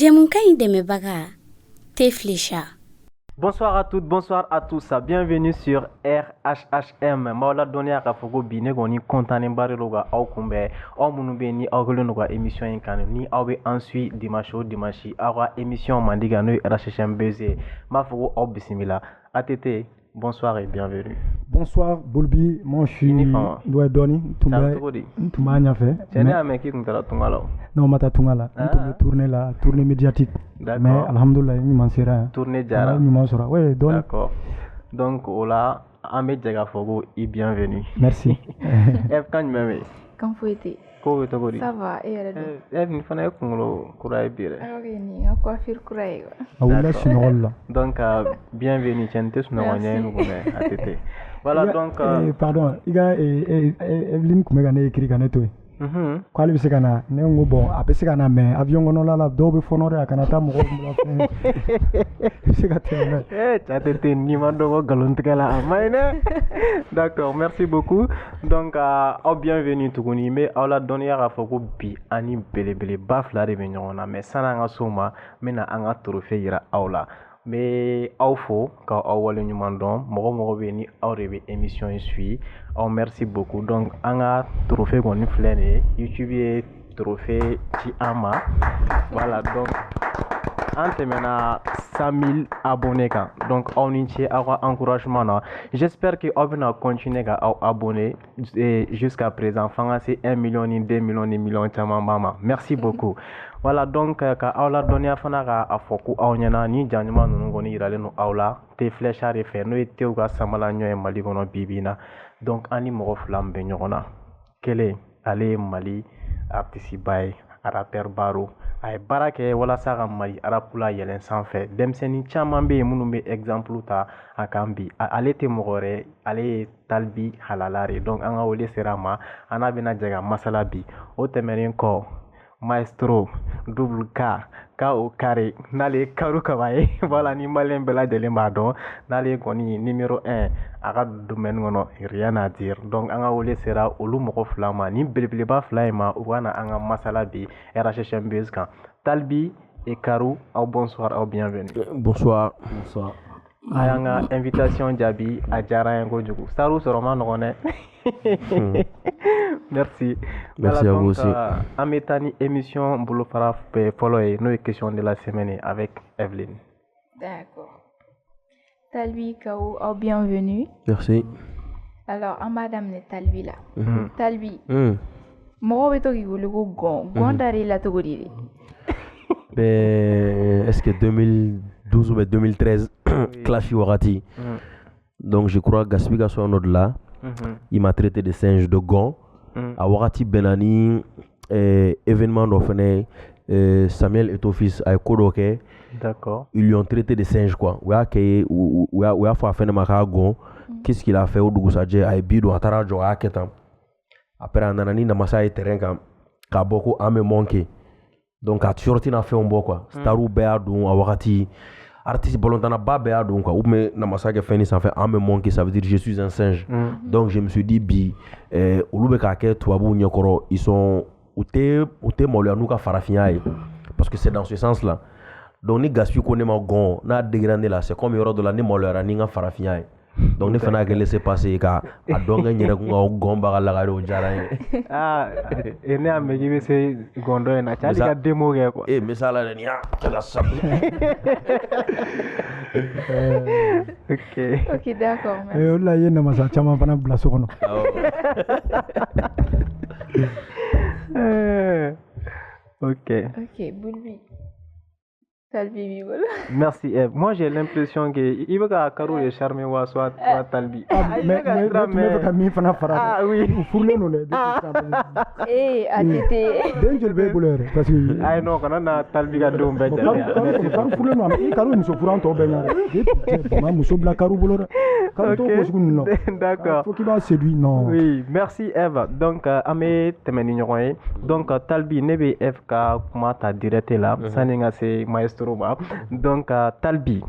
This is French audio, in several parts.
Djemouka Demebaga, Teflecha. Bonsoir à toutes, bonsoir à tous. Bienvenue sur RHHM. Maola Donia Kafogo Bine Goni Kontanen Bariloga Aukumbe. Omunube ni Augulunuga émission Inkanu. Ni Awe ensuite dimanche au dimanche. Awa émission Mandigano RHHM BZ. Mafogo Obisimila. ATT, bonsoir et bienvenue. Bonsoir, Bolbi. Moi, je suis Douai Doni. Toumba Niafé. C'est un mec qui est Tungalo. Non, Mata Tungala. Tournée médiatique. D'accord. Mais, alhamdoulilah, il m'en sera. Tournée Jara. Oui, Doni. D'accord. Donc, Ola, Ahmed Djagafogo et bienvenue. Merci. Eve, quand tu m'aimes? Quand faut être. Ça va, et elle Eve, il faut que Kouraï bire. Ah, ok, ni a coiffure Kouraï. Donc, bienvenue, Tiente, ATT. Voilà, donc. Pardon, il y a Evelyne Koumegane écrit Ganeto. Quoi lui c'est Gana? Néo bon, après c'est Gana, mais avion on a la double fonore à Canada, mon c'est Gaté. ATT, Nimando Galontegala Amaine. D'accord, merci beaucoup. Donc, bienvenue Tougouni, mais on l'a donné à Fogo Bi, Ani Belebele, Bafla de Vignon, mais Sananga Soma, Mena Anga Trophée ira Aula. Mais au fond, quand on voit le numéro, moi venu à émission suit. Merci beaucoup. Donc, on a trophée qu'on fait YouTube est trophée Tiama. Voilà donc. On maintenant 100 000 abonnés. Donc, on y a un encouragement. J'espère que on va continuer à abonner jusqu'à présent. Enfin, c'est 1 million, 2 millions, 1 million. Merci beaucoup. Voilà donc ka awla donia fana ka afoku awnyana ni janjuma nunu goni irale no awla te flecha refer no tew ka samala nyoy mali gono bibina donc ani mo flam be nyona kele ale mali artiste bay rapper baro ay barake wala saka mali arapula yelen sanfɛ demseni caman be munu be exemple ta akambi ale te mogore ale talbi halalare donc anga wole serama ana bena jaga masala bi o temerin ko Maestro, double K, K au carré, n'allez Karu Kawaii, voilà, ni malin bela de l'embardon, n'allez koni numéro 1, à domaine non, rien à dire. Donc, anga ole sera olu moko flama, ni beleba flama, ou wana anga masalabi, RHHM Bezkan. Talbi et Karu, au bonsoir, au bienvenue. Bonsoir. Bonsoir. Ayanga invitation Djabi à Djara Ngojugu. Salut, c'est Roman Ronet. Merci. Merci à vous aussi. Ametani émission Boulot Faraf follow nos questions de la semaine avec Evelyne. D'accord. Talbi Kao, bienvenue. Merci. Alors, madame ne Talbi là. Talbi. Moi, je vais le gon d'arrêt la togoliri. Ben, est-ce que 2012 ou 2013, Clashi Warati. Donc, je crois que Gaspiga soit un autre là. Il m'a traité de singe de gond. À Warati Benani, événement d'Offene, Samuel et ton fils à Kodoke. D'accord. Ils lui ont traité de singe quoi. Ou a fait un gond. Qu'est-ce qu'il a fait au Dougousadje à Bido à Tarajo à Ketam. Après, on a na massa et terrain ka beaucoup à me manquer. Donc, à Tchorti n'a fait un bon quoi. Starou Béadou, à Warati. Artiste Bolontana Babéa donc ou mais na masaka fini ça fait un me manquer ça veut dire je suis un singe. Donc je me suis dit bi oloube ka ke tuabu nyokoro ils sont ou te molya nuka farafia parce que c'est dans ce sens là. Donc ni gaspille connaît ma gon na dégradé là c'est comme yoro de la ni molya ni nga farafia. Donc ne fana que laisser passer ka adonga nyere ko gon ba la ga do jara. Et ne amegi be se gondo na chali ka demo ge quoi. Mais ça là ni la sap. Ok, d'accord. Là, il y a une masse à chama pana blaso kono. Ok, Boulbi. Talbi, voilà. Merci Eve. Moi j'ai l'impression que il veut que Karou est charmé ou soit Talbi. Mais ah oui. ATT. Danger be bouleur parce que ay non kana na Talbi ga dom be Karou fulo no Karou ni so furan to be na. Ma muso bla Karou bouleur. Karou to ko non. D'accord. Faut qu'il va séduire non. Oui, merci Eve. Donc amé temeni ñoy. Donc Talbi nebe Eve ka kuma ta direct là. Saninga c'est maestro ba. Donc Talbi.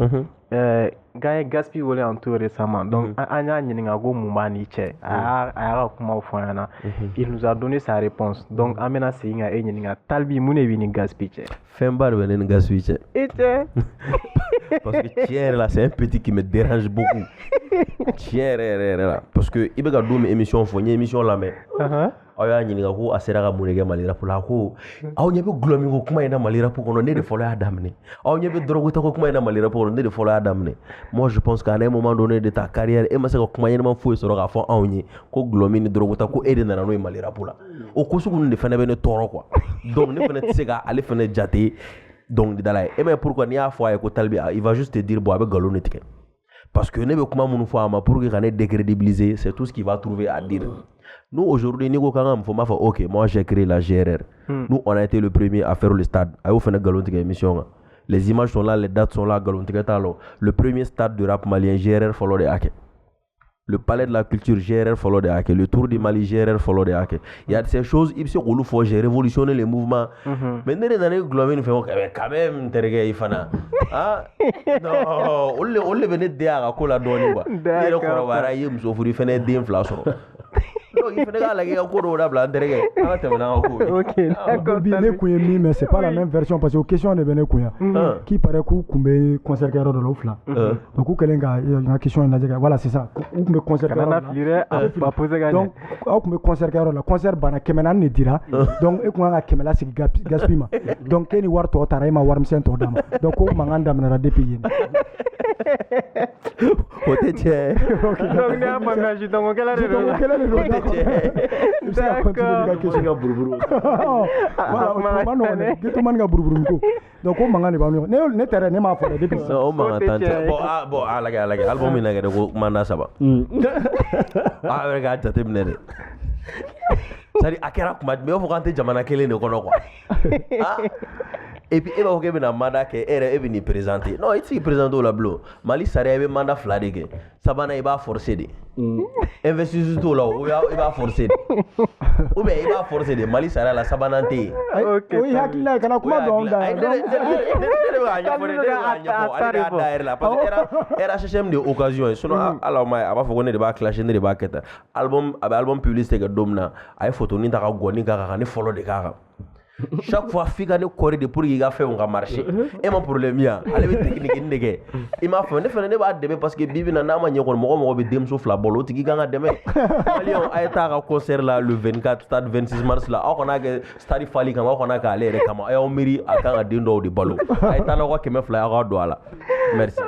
gars ye Gaspi wele en tout récemment. Donc, an y'a ɲininka ko mun b'a ni cɛ. A y'a ka kumaw fɔ an ɲɛna. Il nous a donné sa réponse. Donc, an bɛna segin ka e ɲininka Talbi mun de b'i ni Gaspi cɛ? Fɛnba de bɛ ne ni Gaspi cɛ. I cɛ? Parce que tiɲɛ yɛrɛ la c'est un petit qui me dérange beaucoup. Tiɲɛ yɛrɛ la. Parce que i bɛ ka don min émission fɔ n ye émission lamɛn. Aw y'a ɲininka ko a sera ka mun de kɛ Mali rap la ko aw ɲɛ bɛ gulɔmin ko kuma in na Mali rap kɔnɔ ne de fɔlɔ y'a daminɛ. Aw ɲɛ bɛ drogue ta ko kuma in na Mali rap kɔnɔ ne de fɔlɔ y'a daminɛ. Moi je pense qu'à un moment donné de ta carrière e ma se ka kuma ɲɛnama foyi sɔrɔ k'a fɔ anw ye ko gulɔmin ni drogue ta ko e de nana n'o ye Mali rap la. O ko sugu ninnu de fana bɛ ne tɔɔrɔ quoi. Donc ne fana tɛ se ka ale fana jate dɔnkilidala ye. E m'a ye pourquoi n'i y'a fɔ a ye ko Talbi il va juste te dire bon a bɛ nkalon de tigɛ. Parce que ne bɛ kuma minnu fɔ a ma pour que ka ne décrédibiliser c'est tout ce qu'il va trouver à dire. Nous aujourd'hui ni ko kan ka m'a fait OK moi j'ai créé la GRR. Nous on a été le premier à faire le stade. A y'o fana nkalon tigɛ émission kan. Les images sont là, les dates sont là, nkalon tigɛ t'a la. Le premier stade de rap malien GRR fɔlɔ de y'a kɛ. Le palais de la culture GRR follow de Ake, le tour du Mali GRR follow de Ake. Il y a ces choses, il faut j'ai révolutionné les mouvements. Mais nous avons globé quand même terre ifana. Ah non, on le venait de à la donner quoi. Il est encore voilà, il me souffre il fait des inflations. Non, il fait la guerre encore au blanc derrière. Ah t'es maintenant OK, d'accord. Mais c'est pas la même version parce que question de Bene Kouya qui paraît que Koumbe concert de l'Ofla. Donc où quelqu'un a question voilà c'est ça. Me concert donc aw me concert la concert bana kemena ne dira donc e ko nga kemela sigi gaspima donc keni warto tara ma warm center dama donc ko manganda mena depuis yin Ote che donc ne apa ngaji donc kala de ça continue ga question ga buruburu voilà mano ne gitu man ga buruburu ko donc ko mangani ba ne tere ne ma fo depuis ça o mangata bon alaga album ina ga ko manda saba ah regarde jate minɛ dɛ c'est-à-dire a kɛra kuma jumɛn i b'a fɔ k'an tɛ jamana kelen de kɔnɔ quoi ah et puis e b'a fɔ k'e bɛna mandat kɛ e yɛrɛ e bɛ n'i présenter non i tɛ se k'i présenter o la bilen Mali sariya i bɛ mandat 2 de kɛ sabanan i b'a forcer de investisseur t'o la o i b'a forcer de ou bien i b'a forcer de Mali sariya la sabanan tɛ yen o ye hakilina ye kana kuma dɔn da ne de b'a ɲɛfɔ de ale de y'a da yɛrɛ la parce que RHM de occasion ye sinon ala ma a b'a fɔ ko ne de b'a clasher ne de b'a kɛ tan album a bɛ album publicité kɛ don min na a ye photo ni ta ka gɔni k'a kan ka ne fɔlɔ de k'a kan chaque fois f'i ka ne kɔri de pour que i ka fɛnw ka marcher e ma problème ya ale bɛ technique de kɛ i m'a fɔ ne fana ne b'a dɛmɛ parce que bibi na n'a ma ɲɛ kɔni mɔgɔ bɛ denmuso 2 bɔlɔ o tigi kan ka dɛmɛ maliyɛnw a ye taa ka concert la le 24 stade 26 mars la aw kana kɛ stade fali kama aw kana kɛ ale yɛrɛ kama a y'aw miiri a kan ka den dɔw de balo a ye taa n'aw ka 200 aw ka don a la merci.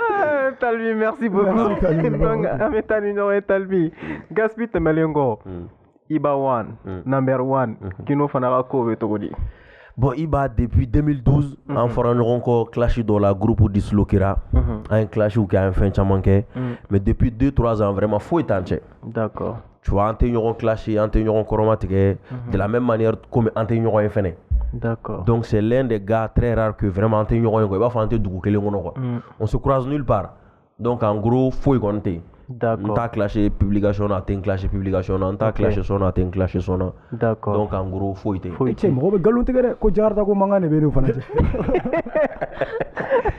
Talbi merci beaucoup donc an bɛ taa ni ɲɔgɔn ye Talbi Gaspi tɛmɛlen kɔ Iba One number 1 Kino fana ka ko bɛ cogo di? Bon Iba depuis 2012 an fara ɲɔgɔn kɔ clash dɔ la groupe disloquera an ye clash kɛ an ye fɛn caman kɛ mais depuis 2-3 ans vraiment foyi t'an cɛ. D'accord. Tu vois an tɛ ɲɔgɔn clash an tɛ ɲɔgɔn kɔrɔma tigɛ de la même manière comme an tɛ ɲɔgɔn ye fɛnɛ. D'accord. Donc c'est l'un des gars très rares que vraiment an tɛ ɲɔgɔn ye quoi i b'a fɔ an tɛ dugu kelen kɔnɔ quoi. On se croise nulle part. Donc en gros foyi kɔni tɛ yen. D'accord. On t'a clashé publication na t'es clashé publication na on t'a clashé son na t'es clashé son na. D'accord. Donc en gros faut été. Tiens, moi be galon tigere ko jarta ko mangane be no fana.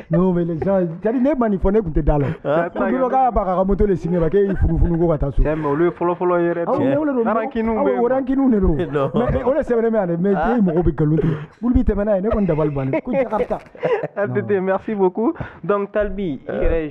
Non mais les gens, tadi ne mani fone kunte dalo. Ko ka ba ka moto le signer ba ke funu ko kata so. Tiens, mais le follow yere. Rankinu be. Rankinu ne do. Mais on le sait mais mais te mo be galon tigere. Bulbi te mena ne kon dabal ban ko jarta. Adete merci beaucoup. Donc Talbi,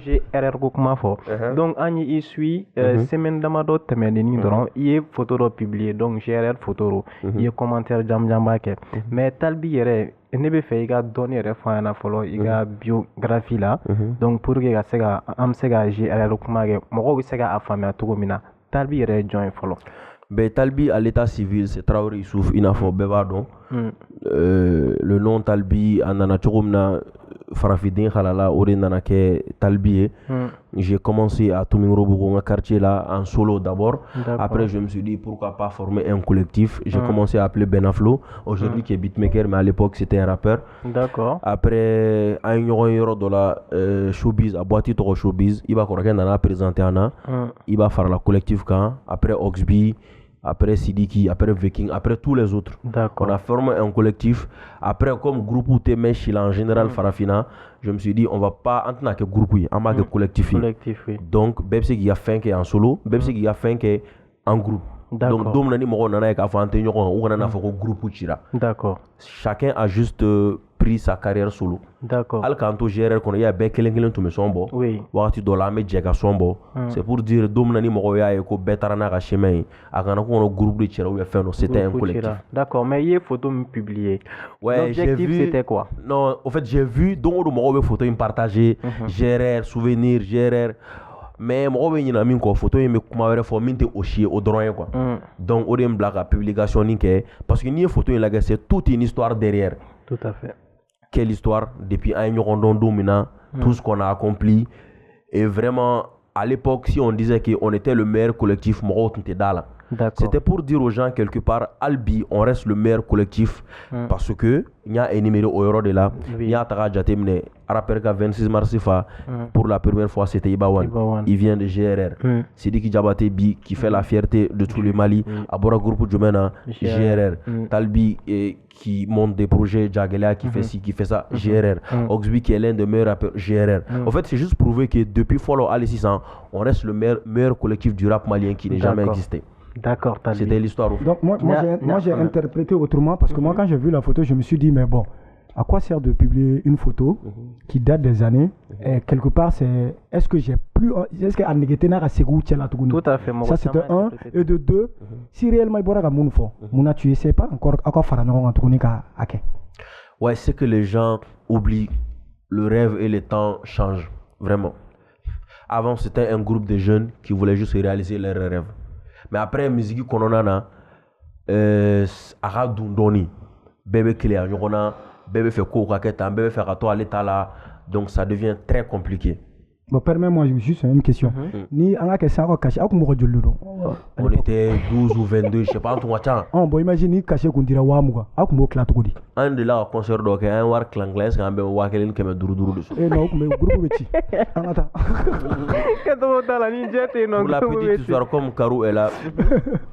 j'ai erreur ko kuma fo. Donc il suit semaine d'amado tɛmɛnen dɔrɔn i ye photo dɔ publier donc GRR photo i ye commentaire jamba kɛ mais Talbi yɛrɛ ne bɛ fɛ i ka dɔnni yɛrɛ fɔ an ɲɛna fɔlɔ i ka biographie la donc pour que an bɛ se ka GRR kuma kɛ mɔgɔw bɛ se ka a faamuya cogo min na Talbi yɛrɛ ye jɔn ye fɔlɔ? Ben Talbi à l'état civil c'est Traoré Youssouf i n'a fɔ bɛɛ b'a dɔn le nom Talbi a nana cogo min na farafiden halala o de nana kɛ Talbi ye. J'ai commencé à Tomingorobogo, un quartier là, en solo d'abord. Après, je me suis dit pourquoi pas former un collectif. J'ai commencé à appeler Benaflo, aujourd'hui qui est beatmaker, mais à l'époque c'était un rappeur. D'accord. Après, à un euro de la showbiz, à boîtier de showbiz, il va présenté Anna, il va faire la collectif quand. Après Oxby, après Sidiki, après Viking, après tous les autres. D'accord. On a formé un collectif. Après, comme groupe où t'es en général Farafina, je me suis dit, on va pas entrer que groupe, on va que collectif. Collectif, oui. Donc, Bebse qui a fait qui est en solo, Bebse qui a fait qui est en groupe. Donc, dom nani mo nana ka fante ñoko ou nana fa ko groupe tira. D'accord. Chacun a juste pris sa carrière solo. D'accord. Al kanto gérer kono ya be kelen to me sombo. Oui. Wakati do la me jega sombo. C'est pour dire dom nani mo ya ko betarana ka chemin. Akana ko no groupe de tira ou ya fait non, c'était un collectif. D'accord, mais il y a photo me publier. Ouais, l'objectif c'était quoi? Non, en fait, j'ai vu donc mo photo me partager, gérer souvenir, gérer mais moi je suis en train photo et me kuma fo min te aussi au droit quoi. Donc on aime la publication ni que parce que ni photo là c'est toute une histoire derrière. Tout à fait. Quelle histoire depuis un an domina tout ce qu'on a accompli et vraiment à l'époque si on disait qu'on était le meilleur collectif moi t'étais là. C'était pour dire aux gens quelque part Albi on reste le meilleur collectif parce que il y a un numéro au euro de là il y a Tara Jatemne Araperka 26 mars pour la première fois c'était Ibawan. Il vient de GRR. Sidiki Diabaté Bi qui fait la fierté de tout le Mali. Abora groupe Jumena GRR. Talbi qui monte des projets, Jagelia qui fait ci, qui fait ça, GRR. Oxby qui est l'un des meilleurs rappeurs, GRR. En fait, c'est juste prouver que depuis Follow Ali 600, on reste le meilleur collectif du rap malien qui n'ait jamais existé. D'accord, c'était l'histoire. Donc moi j'ai interprété autrement parce que moi quand j'ai vu la photo, je me suis dit mais bon, à quoi sert de publier une photo qui date des années et quelque part c'est est-ce que Annegetena a Segou Tchela Tougouni. Tout à fait. Ça c'était un et de deux si réellement il y a mon fond, mon tu sais pas encore à quoi faire en Tougouni à ouais, c'est que les gens oublient le rêve et le temps changent vraiment. Avant c'était un groupe de jeunes qui voulaient juste réaliser leurs rêves. Mais après musique qu'on a Aradundoni bébé clair bébé fait quoi bébé fait à toi à l'état là donc ça devient très compliqué. Bon, permets-moi juste une question. Ni on a que ça caché à comment on était 12 ou 22 je sais pas tout watcha. Bon imagine ni caché qu'on dira wa muga à comment clat ko di. Un de là concert donc un war clanglaise quand même wa kelin keme duru dessus. Non mais groupe petit. Ata. Pour la petite histoire comme Karou est là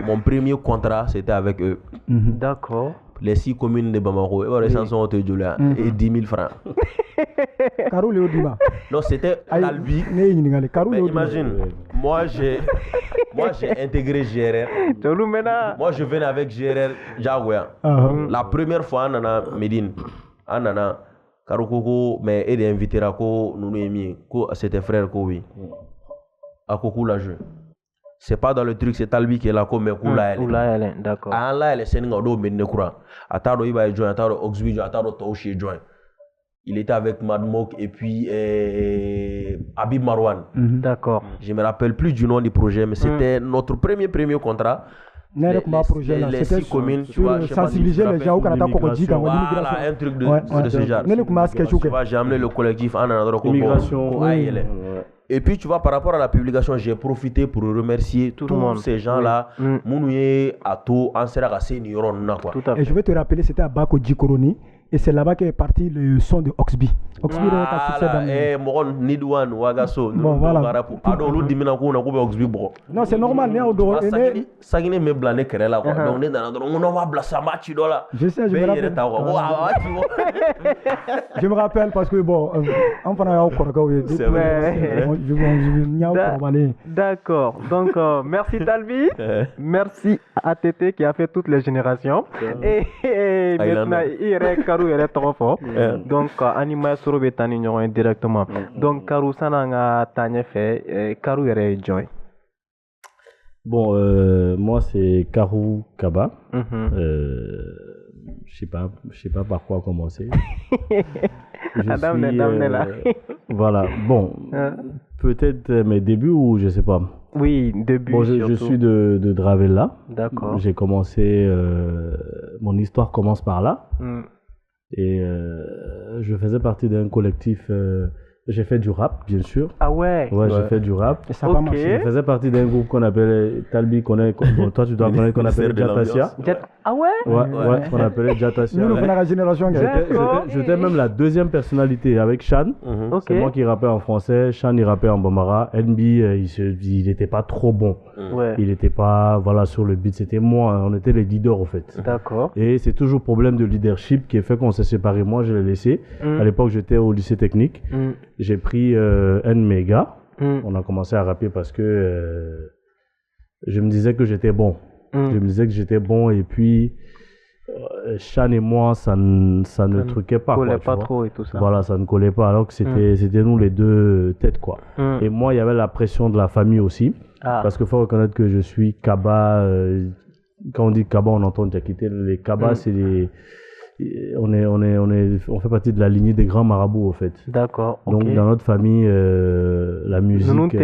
mon premier contrat c'était avec eux. D'accord. Les 6 communes de Bamako, les chansons ont été jouées et 10 000 francs. Karou Léo Dima. Non, c'était Albi. Mais imagine, moi j'ai intégré GRR. Moi je venais avec GRR Jaguar. La première fois, on a Médine. On a Karou Koko, mais il est invité à Ko, nous aimions. C'était frère Kowi. À Koko la jeu. C'est pas dans le truc, c'est Talbi qui est là comme Koula d'accord. Ah là, elle est sénégalais au Ménékoura. Ataro Iba est joint, Ataro Oxby, Ataro Taouchi est joint. Il était avec Madmok et puis Habib Marwan. D'accord. Je me rappelle plus du nom du projet, mais c'était notre premier contrat. Les 6 communes, tu vois, sensibiliser les gens au Canada pour dire voilà, un truc de ce genre. Tu vois, j'ai amené le collectif en immigration. Et puis tu vois, par rapport à la publication, j'ai profité pour remercier tous ces gens-là. Mounouye, Ato, Ansera, Senior, quoi. Et je vais te rappeler, c'était à Bako Djikoroni. Et c'est là-bas qu'est parti le son de Oxby. Oxby est Moron Nidouane, Wagaso, bon, voilà. Non, c'est normal. Sagine me blané Kerala. Donc, on va blesser un match. Je sais, je me rappelle. Je me rappelle parce que, bon, on va encore. C'est vrai. D'accord. Donc, merci Talbi. Merci à Tété qui a fait toutes les générations. Et maintenant, il reste Karou est trop fort. Donc, Anima Sorobe Tani directement. Donc, Karou Sananga Tanya fait, Karou est joy. Bon, moi c'est Karou Kaba. Je sais pas par quoi commencer. Voilà. Bon, peut-être mes débuts ou je sais pas. Oui, début. Bon, je suis de Dravella. D'accord. J'ai commencé. Mon histoire commence par là. Et je faisais partie d'un collectif. J'ai fait du rap, bien sûr. Ah ouais? Ouais, j'ai fait du rap. Et ça okay. Je faisais partie d'un groupe qu'on appelle Talbi, bon, toi tu dois connaître, qu'on appelle Jatasia. Ah ouais? Ouais, on appelait Jatasia. Nous, on a la génération. J'étais même la deuxième personnalité avec Shan. C'est moi qui rappais en français, Shan il rappait en bambara. NB, il n'était pas trop bon. Il n'était pas sur le beat, c'était moi, on était les leaders en fait. D'accord. Et c'est toujours problème de leadership qui a fait qu'on s'est séparés. Moi, je l'ai laissé. À l'époque, j'étais au lycée technique. J'ai pris N Mega. On a commencé à rapper parce que je me disais que j'étais bon. Je me disais que j'étais bon et puis Shan et moi, ça ne truquait pas. Ça ne collait pas trop et tout ça. Voilà, ça ne collait pas alors que c'était nous les deux têtes quoi. Et moi, il y avait la pression de la famille aussi. Parce qu'il faut reconnaître que je suis Kaba. Quand on dit Kaba, on entend Diakité. Les Kaba, c'est les... On fait partie de la lignée des grands marabouts au fait. D'accord. Donc dans notre famille, la musique...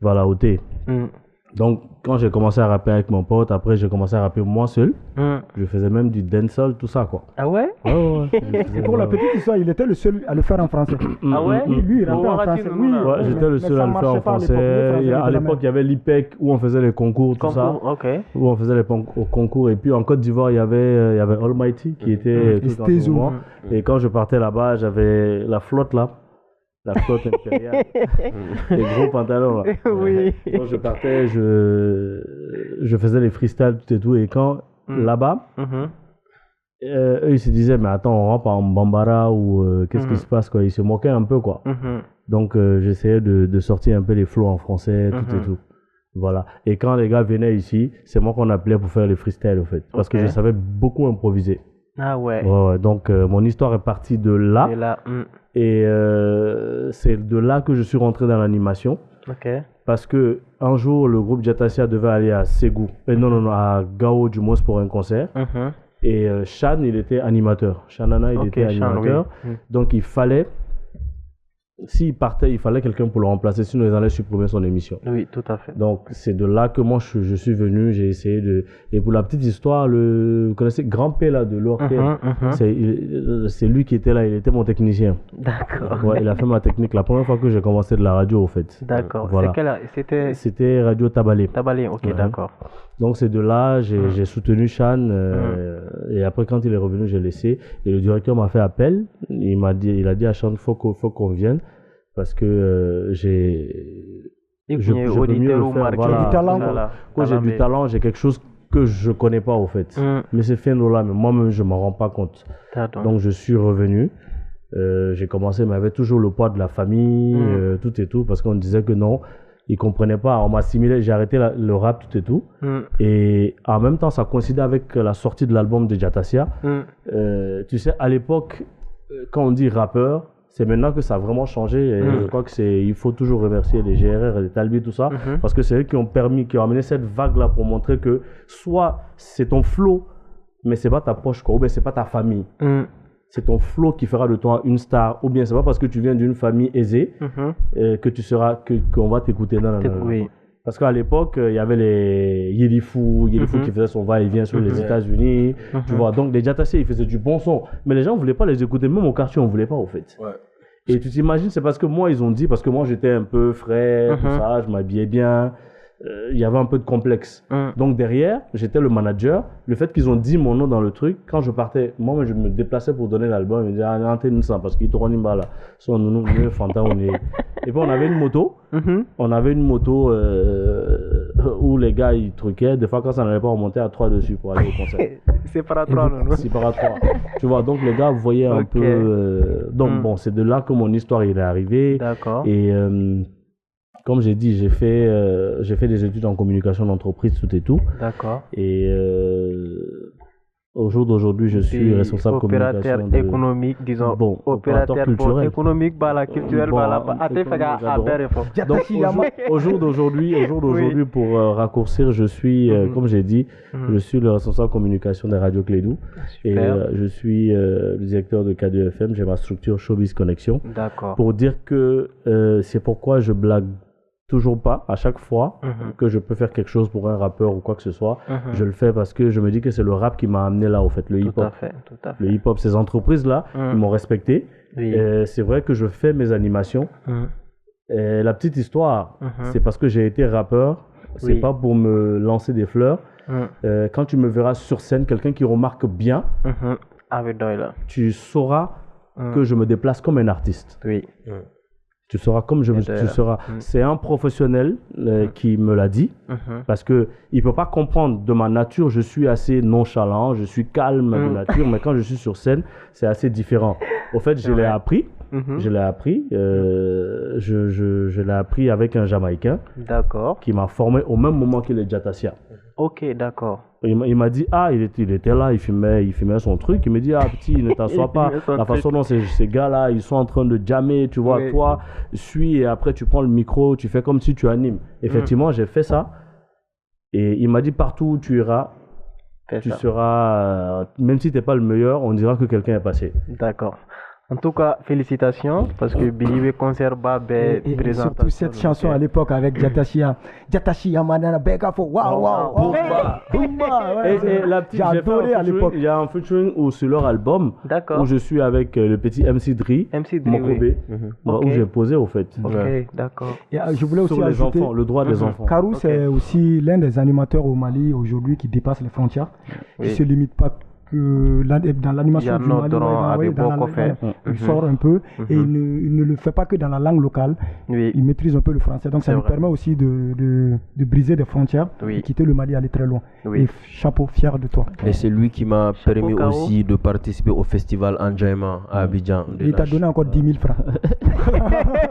voilà, au thé. Donc, quand j'ai commencé à rapper avec mon pote, après j'ai commencé à rapper moi seul. Je faisais même du dancehall, tout ça quoi. Ah ouais? Ouais. Et pour la petite histoire, il était le seul à le faire en français. Ah ouais? Oui, lui, il rappait en français. Oui, j'étais le seul à le faire en français. À l'époque, il y avait l'IPEC où on faisait les concours, tout ça. Où on faisait les concours. Et puis en Côte d'Ivoire, il y avait Almighty qui était tout en ce moment. Et quand je partais là-bas, j'avais la flotte là. La flotte impériale. Les gros pantalons là. Oui. Quand je partais, je faisais les freestyles tout et tout. Et quand là-bas, eux ils se disaient mais attends, on rentre en Bambara ou qu'est-ce qui se passe quoi. Ils se moquaient un peu quoi. Donc j'essayais de sortir un peu les flows en français tout et tout. Voilà. Et quand les gars venaient ici, c'est moi qu'on appelait pour faire les freestyles au fait. Parce que je savais beaucoup improviser. Ah ouais. Donc mon histoire est partie de là. Et c'est de là que je suis rentré dans l'animation. Parce que un jour, le groupe Jatasia devait aller à Ségou. À Gao du moins pour un concert. Et Shan, il était animateur. Shanana, il était animateur. Donc il fallait... S'il partait, il fallait quelqu'un pour le remplacer, sinon ils allaient supprimer son émission. Oui, tout à fait. Donc c'est de là que moi je suis venu, j'ai essayé de... Et pour la petite histoire, vous connaissez Grand P là de l'orchestre, c'est lui qui était là, il était mon technicien. D'accord. Ouais, il a fait ma technique la première fois que j'ai commencé de la radio au fait. D'accord. Voilà. C'était Radio Tabalé. Tabalé, ok, d'accord. Donc c'est de là, j'ai soutenu Shan et après quand il est revenu, j'ai laissé et le directeur m'a fait appel, il a dit à Shan faut qu'on vienne parce que je peux mieux le faire. Voilà. Du talent, quand j'ai du talent, j'ai quelque chose que je connais pas au fait. Mais c'est fait là, mais moi-même je m'en rends pas compte. Donc je suis revenu. J'ai commencé, mais il y avait toujours le poids de la famille, tout et tout, parce qu'on disait que non. Ils comprenaient pas, on m'a assimilé, j'ai arrêté le rap tout et tout. Et en même temps, ça coïncidait avec la sortie de l'album de Jatasia. Tu sais, à l'époque, quand on dit rappeur, c'est maintenant que ça a vraiment changé. Et je crois il faut toujours remercier les GRR, les Talbi, tout ça, parce que c'est eux qui ont amené cette vague-là pour montrer que soit c'est ton flow, mais c'est pas ta poche, quoi, ou bien c'est pas ta famille. C'est ton flow qui fera de toi une star, ou bien c'est pas parce que tu viens d'une famille aisée que qu'on va t'écouter. Non. Parce qu'à l'époque, il y avait les Yelifou qui faisaient son va-et-vient sur les États-Unis. Tu vois, donc les Jatasia, ils faisaient du bon son, mais les gens ne voulaient pas les écouter, même au quartier, on ne voulait pas au fait. Et tu t'imagines, c'est parce que moi, ils ont dit, parce que moi j'étais un peu frais, tout ça, je m'habillais bien. Il y avait un peu de complexe. Donc derrière, j'étais le manager. Le fait qu'ils ont dit mon nom dans le truc, quand je partais, moi je me déplaçais pour donner l'album. Ils me disaient, ah, t'es ça parce qu'ils tournent là. Son nous, Fanta, on est. Et puis on avait une moto. On avait une moto où les gars ils truquaient. Des fois, quand ça n'allait pas, on montait à 3 dessus pour aller au concert. C'est par à 3, non? C'est par à 3. Tu vois, donc les gars voyaient un peu. Donc bon, c'est de là que mon histoire il est arrivée. D'accord. Et. Comme j'ai dit, j'ai fait des études en communication d'entreprise, tout et tout. D'accord. Et au jour d'aujourd'hui, je suis responsable communication économique, disons. Bon, opérateur culturel. Économique, culturel, Donc, au jour d'aujourd'hui, pour raccourcir, je suis, comme j'ai dit, je suis le responsable communication des radios Clédou. Et je suis le directeur de K2FM. J'ai ma structure Showbiz Connexion. D'accord. Pour dire que c'est pourquoi je blague toujours pas, à chaque fois que je peux faire quelque chose pour un rappeur ou quoi que ce soit, je le fais parce que je me dis que c'est le rap qui m'a amené là, au fait, le hip-hop. Tout à fait. Le hip-hop, ces entreprises-là, ils m'ont respecté. C'est vrai que je fais mes animations. Et la petite histoire, c'est parce que j'ai été rappeur, c'est pas pour me lancer des fleurs. quand tu me verras sur scène, quelqu'un qui remarque bien, tu sauras que je me déplace comme un artiste. Oui. Tu sauras comme tu seras. C'est un professionnel qui me l'a dit, parce qu'il ne peut pas comprendre. De ma nature, je suis assez nonchalant, je suis calme de nature, mais quand je suis sur scène, c'est assez différent. Au fait, je l'ai appris. Je l'ai appris. Je l'ai appris avec un Jamaïcain qui m'a formé au même moment que les Jatassia. Ok, d'accord. Il m'a dit, il était là, il fumait son truc. Il me dit, petit, ne t'assois pas. La façon dont ces gars-là, ils sont en train de jammer, tu vois, toi, suis et après tu prends le micro, tu fais comme si tu animes. Effectivement, j'ai fait ça. Et il m'a dit, partout où tu iras, tu seras, même si tu n'es pas le meilleur, on dira que quelqu'un est passé. D'accord. En tout cas, félicitations parce que Billy concert et surtout cette chanson à l'époque avec Jatassia Manana Beka for wow Boomba. Et la petite, j'ai adoré à l'époque. Il y a un featuring sur leur album où je suis avec le petit MC Dri, Mokobe, où j'ai posé au fait. Ok, d'accord. Et je voulais aussi sur les ajouter, enfants, le droit des enfants. Karou, c'est aussi l'un des animateurs au Mali aujourd'hui qui dépasse les frontières. Il ne se limite pas que dans l'animation du Mali, il sort un peu et il ne le fait pas que dans la langue locale. Il maîtrise un peu le français, donc ça lui permet aussi de briser des frontières et quitter le Mali, aller très loin. Et chapeau, fier de toi. Et c'est lui qui m'a permis aussi de participer au festival Anjaïma à Abidjan. Il t'a donné encore 10 000 francs.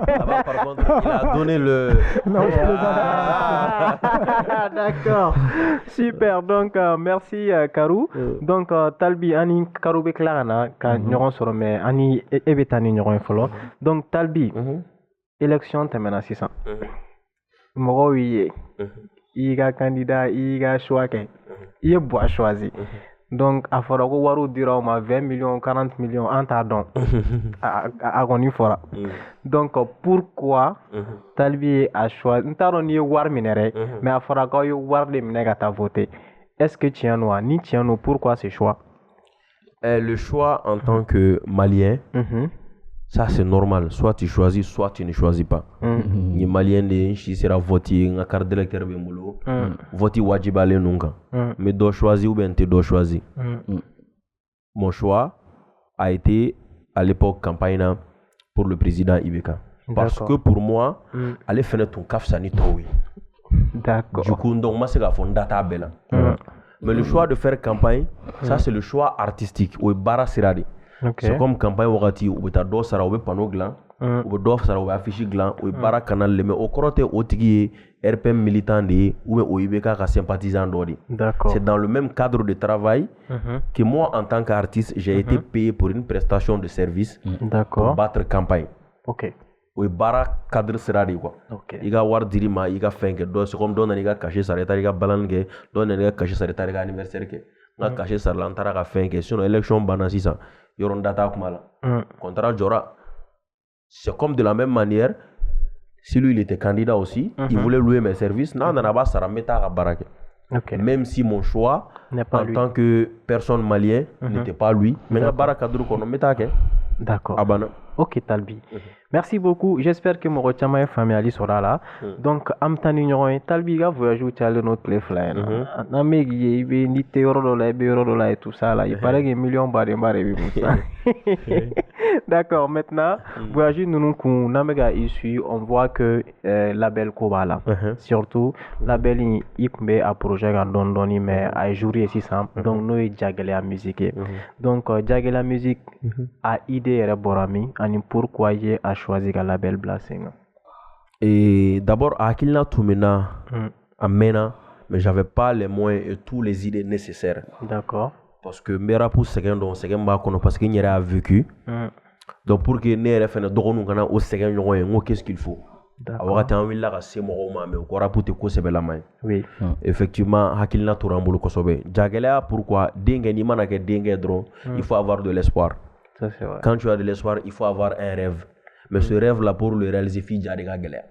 Là-bas, par contre, il a donné le... Non, d'accord. Super, donc merci Karou. Donc Talbi ani Karou be klarana ka ɲɔgɔn sɔrɔ mais ani e bɛ taa ni ɲɔgɔn ye fɔlɔ. Donc Talbi élection tɛmɛna sisan. Mɔgɔw y'i ye. I y'i ka candidat, i y'i ka choix kɛ. I ye Bois choisi. Donc a fɔra ko wariw dira aw ma 20 millions 40 millions an t'a dɔn. A kɔni fɔra. Donc pourquoi Talbi a choisi, n t'a dɔn n'i ye wari minɛ dɛ, mais a fɔra k'aw ye wari de minɛ ka taa voter. Est-ce que tiens nous ni tiens nous pourquoi ce choix? Le choix en tant que Malien, ça c'est normal. Soit tu choisis, soit tu ne choisis pas. Ni Malien de si sera voté, un carte d'électeur bemolo, voter wajibale nunca. Mais doit choisir ou bien tu dois choisir. Mon choix a été à l'époque campagne pour le président Ibeka. Parce que pour moi, aller faire ton caf sanitaire. D'accord. Du coup, donc, moi, c'est la fondata bella. Mais le choix de faire campagne, ça, c'est le choix artistique. Ou bara siradi. C'est comme campagne wakati ou beta do sara ou panneau gland, ou do sara ou affiche gland, ou bara canal le mais au crote au tigi RPM militant de ou au ibeka ka sympathisant d'ori. D'accord. C'est dans le même cadre de travail que moi, en tant qu'artiste, j'ai été payé pour une prestation de service pour battre campagne. Ok. Oui, bara cadre sera de quoi. Il y a war dirima, il y a fin que c'est comme donner il y a caché ça il y a balan que donner il y a caché ça il y a anniversaire que il y a caché ça l'antara ka fin que sinon élection banasi ça y aura data comme là. Contrat jora. C'est comme de la même manière si lui il était candidat aussi, il voulait louer mes services, non on a pas ça rameta à barake. Même si mon choix en tant que personne malienne n'était pas lui, mais la barakadru qu'on met à d'accord. Abana. Ok Talbi. Merci beaucoup. J'espère que mon retour est familier sera là. Donc, Amtani Nyoy, Talbi ga voyage au Tchal notre play fly. Namegi, il veut ni $1, $1 et tout ça là. Il paraît qu'il y a millions D'accord. Maintenant, voyage nous nous namega ici, on voit que label Kobala. Surtout label il a projet gandoni mais à jour ici ça. Donc nous est Jagale la musique. Donc Jagale la musique a idée reborami. Ani pourquoi il a choisi le label Blessing? Et d'abord, à Akilna Toumena, à Mena, mais j'avais pas les moyens et tous les idées nécessaires. D'accord. Parce que Mera pour second don second ba kono parce qu'il n'y a vécu. Donc pour que ne refene dogonu kana au second ngo qu'est-ce qu'il faut? D'accord. Awati en villa ka se mo mais ko rapote ko sebela mai. Oui. Effectivement, Akilna Tourambulu kosobe. Jagela pourquoi dengue ni manake dengue dron, il faut avoir de l'espoir. Ça, c'est vrai. Quand tu as de l'espoir, il faut avoir un rêve. Mais ce rêve-là, pour le réaliser, il faut avoir galère.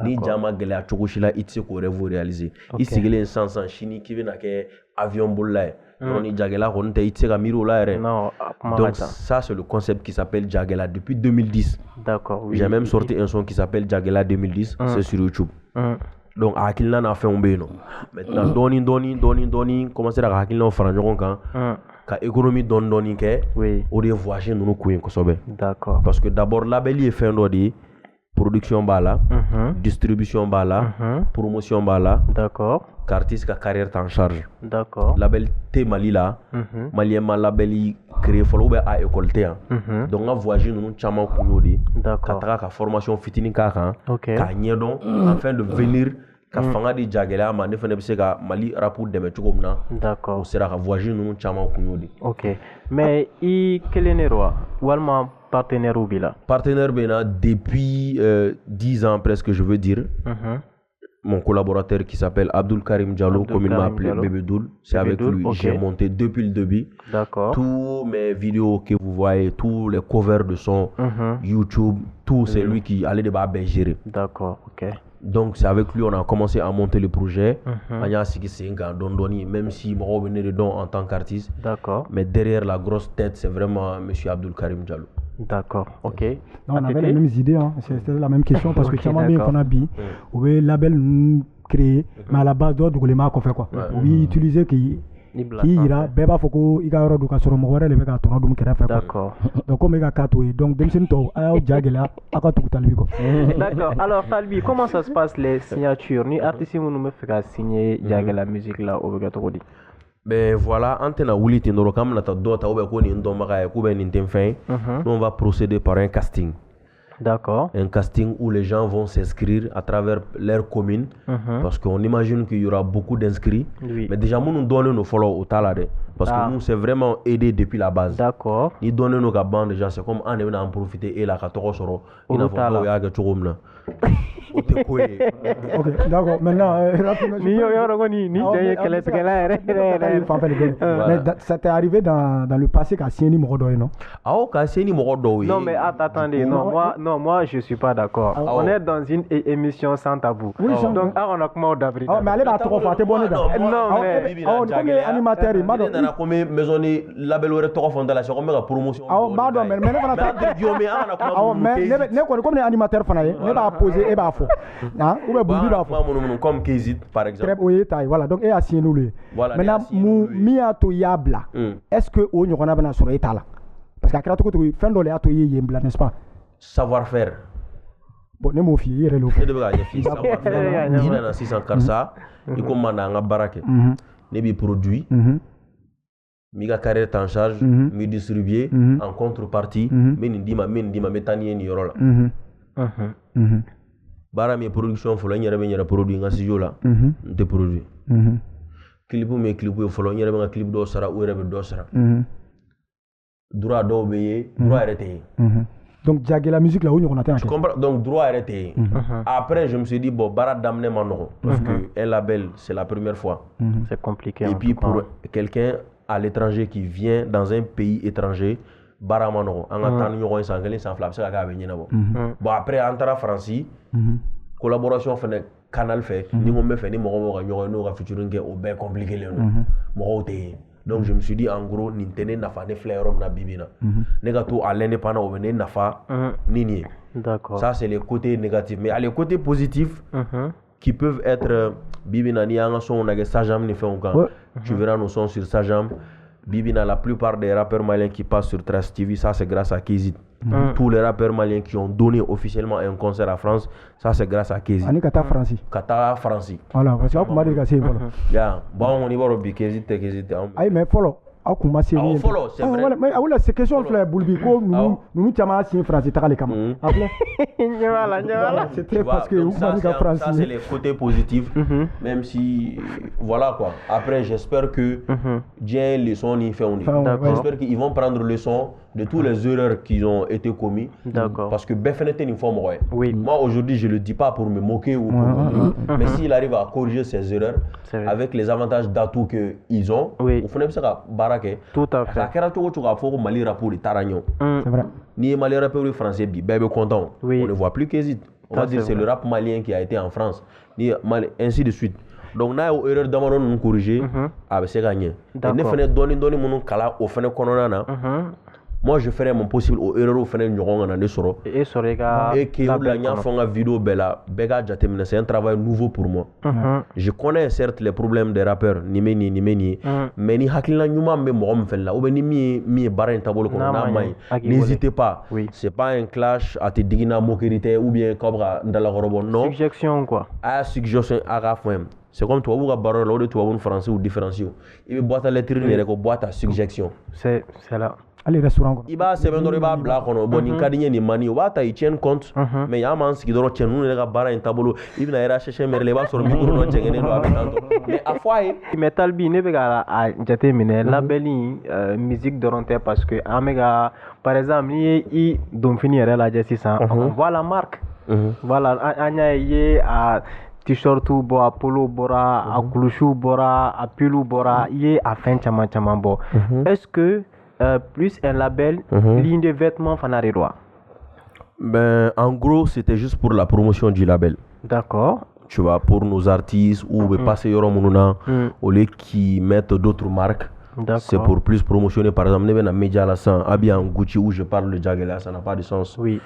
Ni jama galère, tu peux il faut que rêve réaliser. Il s'est sans chini qui vient avec avion boulaye. On y jagela, on te il s'est miro là. Donc ça, c'est le concept qui s'appelle Jagela depuis 2010. D'accord. Oui. J'ai même sorti un son qui s'appelle Jagela 2010. C'est sur YouTube. donc a hakilina n'a fɛnw bɛ yen nɔ maintenant dɔɔni commencer ka hakilinaw fara ɲɔgɔn kan ka économie dɔɔni kɛ o de ye voyage ninnu ko ye kosɛbɛ d'accord parce que d'abord label ye fɛn dɔ de ye production b'a la distribution b'a la promotion b'a la d'accord qu'artiste ka carrière en charge d'accord label tɛ Mali la malien ma label créé fɔlɔ ou bien a école tɛ yan donc n ka voyage ninnu caman kun y'o de ye ka taga ka formation fitinin k'a kan k'a ɲɛdɔn afin de venir ka fanga di jagɛlɛya ma ne fana bɛ se ka Mali rap dɛmɛ cogo min na d'accord o sera ka voyage ninnu caman kun y'o de ok mais i kelen de wa walima partenaire b'i la partenaire bɛ na depuis 10 ans presque je veux dire mon collaborateur qui s'appelle Abdul Karim Diallo, communément appelé Bébé Doul. C'est avec lui que j'ai monté depuis le début. D'accord. Tous mes vidéos que vous voyez, tous les covers de son, YouTube, tout, c'est lui qui allait de bas gérer. D'accord, ok. Donc c'est avec lui on a commencé à monter le projet. Même si moi venais dedans en tant qu'artiste. D'accord. Mais derrière la grosse tête, c'est vraiment Monsieur Abdul Karim Diallo. D'accord, ok. Non, on avait les mêmes idées, hein. C'était la même question parce que Tiaman bien qu'on a dit, on veut label créé, mais à la base d'autres les marques qu'on fait quoi. On veut utiliser qui ira, beba foko ika yoro du kasoro mogore le beka tono dum kera fait. D'accord. Donc comme ika katoué, donc demsen to ayo jagela aka tuku talbi ko. D'accord. Alors Talbi, comment ça se passe les signatures? Ni artiste nous me fait signer jagela musique là au beka to di. Ben voilà, en tenant Willy Tindoro, comme la dota, on va procéder par un casting. D'accord. Un casting où les gens vont s'inscrire à travers leur commune. Parce qu'on imagine qu'il y aura beaucoup d'inscrits. Oui. Mais déjà, nous donnons nos follow au talade. Parce que nous, c'est vraiment aidé depuis la base. D'accord. Nous donnons nos gabans déjà, c'est comme on est en profiter et la 14 euros. Il a fallu Ok, d'accord. Maintenant, mais ça t'est arrivé dans le passé qu'à Sieni Morodoy, non? Ah, qu'à Sieni Morodoy. Non, mais attendez, moi je suis pas d'accord. On est dans une émission sans tabou. Oui, donc, on a comment d'abri. Mais allez, bah, trop fort, t'es bon, non, mais. Comme animateur, il m'a donné. Comme maison label ou trop fond de la comme la promotion. Ah, pardon, mais comme animateur, ne va poser et va faux. Comme Kézit par exemple. Voilà, donc et à Sienoué. Maintenant, Mia to Yabla. Est-ce que on y a sur l'état là? Parce qu'à Krato, fin de l'état, il y a n'est-ce pas? Savoir-faire. Bon, ne m'offre, il y a le savoir-faire. Il y a 600 carsa, il commande un baraque. Ne bi produit. Miga carrière en charge, mi distribuer en contrepartie, mais métanier ni yorola. Bara mi production folo nyere be nyere produit nga studio la de produit clip me clip folo nyere be nga clip do sara ou rebe do sara droit do be droit arrêté donc jaguer la musique là où on attend tu comprends donc droit arrêté après je me suis dit bon bara d'amener mano parce que un label c'est la première fois c'est compliqué et puis pour quelqu'un à l'étranger qui vient dans un pays étranger bara mano anga tan ñoy sangalé sans flap ça ka be ñina bo bon après entra France collaboration fait canal fait ni mo me fait ni mo ko ñoy no ka featuring ke o be compliqué le no mo té donc je me suis dit en gros ni tene nafa ne flairom na bibina ne ga to à l'indépendant o ne nafa nini d'accord ça c'est les côtés négatifs mais les côtés positifs qui peuvent être bibina ni anga son na ga sajam ni fait on quand tu verras nos sons sur sajam Bibina, la plupart des rappeurs maliens qui passent sur Trace TV, ça c'est grâce à Kézit. Tous les rappeurs maliens qui ont donné officiellement un concert à France, ça c'est grâce à Kézit. Ani Kata Franci. Kata Franci. Voilà, parce que vous m'avez dit que c'est voilà. Ya, bon on y va au Kézit, Kézit. Aïe mais follow. Akuma c'est bien. Follow, c'est vrai. Mais voilà, c'est question de Boulbi ko nous tama si français ta les kama. Après. Voilà, c'était parce que vous m'avez dit Franci. Ça c'est les côtés positifs même si voilà quoi. Après j'espère que Dieu les sons y fait on. J'espère qu'ils vont prendre leçon de tous les erreurs qui ont été commis. D'accord. Parce que Befenete une forme oui. Moi aujourd'hui je le dis pas pour me moquer ou pour mais s'il arrive à corriger ses erreurs avec les avantages d'atouts qu'ils ont, au fond ça va baraquer. Tout à fait. Ça kera tout tu vas faire Mali rapport de Taragnon. C'est vrai. Ni Mali rapport français bi bébé content. Oui. On ne voit plus qu'hésite. On va dire c'est le rap malien qui a été en France. Ni Mali ainsi de suite. Donc na yo erreur d'amano nous corriger a be se gagner. Ne fene doni mon kala au fene konona na. Moi, je ferais mon possible au erreur, faire une ronde en soro. Et sur les gars. Et qui est la font vidéo bella, bega jatemina, c'est un travail nouveau pour moi. Je connais certes les problèmes des rappeurs, ni meni, mais ni hakila nyuma me mo mfella, ou ni mi barin tabolo ko na mai. N'hésitez pas. Oui. C'est pas un clash à te digina mokerité ou bien cobra dans la robo, non. Suggestion quoi. Ah, suggestion à rafouem. C'est comme toi, vous avez barré là, tu as un français ou différencié. Il boîte à lettre, il boîte à suggestion. C'est là. Allez, restaurant. Il va se vendre, il va black, bon, il cadine ni mani, ou il tient compte, mais il y a un man qui doit tenir, il va barrer un tableau, il va chercher, mais il va sur le micro, mais à fois, mais Talbi, ne peut pas jateminer la belle musique de rente parce que, par exemple, il doit finir la justice, on voit la marque. Voilà, Anya y a t-shirt ou boa polo bora, a kuluchu bora, a pilu bora, y a fin chama bo. Est-ce que plus un label, ligne de vêtements fanariroa? Ben, en gros, c'était juste pour la promotion du label. D'accord. Tu vois, pour nos artistes ou passer Yoram Moununa, au lieu qui mettent d'autres marques. C'est pour plus promotionner. Par exemple, Neben a Media Lassan, Abia en Gucci où je parle de Jagela, ça n'a pas de sens. Oui.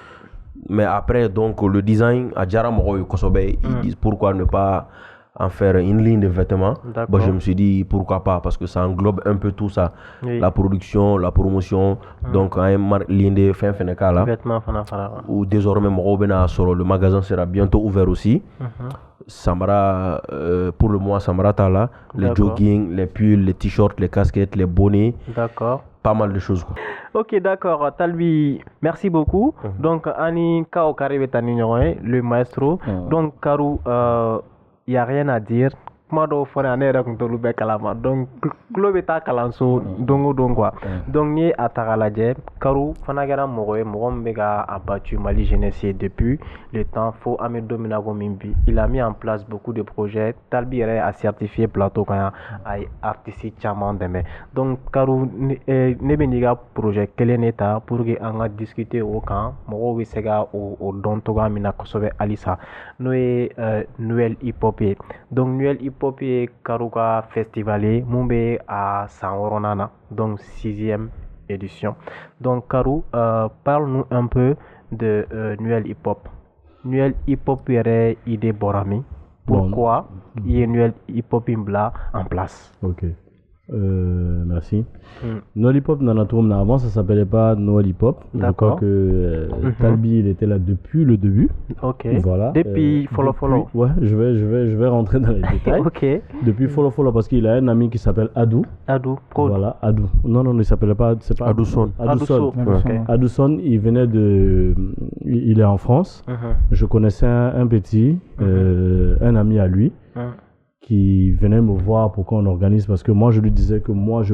Mais après, donc, le design, à Djaramoro Kosobe, ils disent pourquoi ne pas en faire une ligne de vêtements. Bon, je me suis dit pourquoi pas, parce que ça englobe un peu tout ça. Oui. La production, la promotion, donc une ligne de fin là. Vêtements où désormais le magasin sera bientôt ouvert aussi. Samara, pour le mois Samara Tala, les jogging, les pulls, les t-shirts, les casquettes, les bonnets. D'accord. Pas mal de choses. Ok, d'accord. Talbi, merci beaucoup. Donc, Ani Kao Karibetani, le maestro. Donc, Karou, il n'y a rien à dire. Donc, Globeta Kalanso, Dongo Dongwa. Donc, ni à Tagaladje, Karou, Fanagara Mowe, Morombega a battu Mali Jeunesse depuis le temps. Faut Amir Dominago Mimbi. Il a mis en place beaucoup de projets. Talbi a certifié plateau quand il artistique Chaman Deme. Donc, Karou, Nebeniga projet, quel est l'état pour que on a discuté au camp, Moro Wisega au Don Toga Mina Kosobe Alissa. Nous Noël Hip Hop. Donc, Noël Hip Hop et Karuka Festival Mumbe à San Oronana, donc 6e édition. Donc Karou, parle-nous un peu de Noël Hip Hop. Noël Hip Hop est idée Borami. Pourquoi il y a Noël Hip Hop en place? Ok. Merci. Noël Hip Hop avant ça s'appelait pas Noël Hip Hop. Je crois que Talbi il était là depuis le début. Ok. Voilà. Depuis Follow. Ouais, je vais rentrer dans les détails. Ok. Depuis Follow parce qu'il a un ami qui s'appelle Adou. Voilà, Adou. Non, il s'appelait pas. C'est pas Adouson. Adouson, il venait il est en France. Je connaissais un petit, un ami à lui. Qui venait me voir pour qu'on organise, parce que moi je lui disais que moi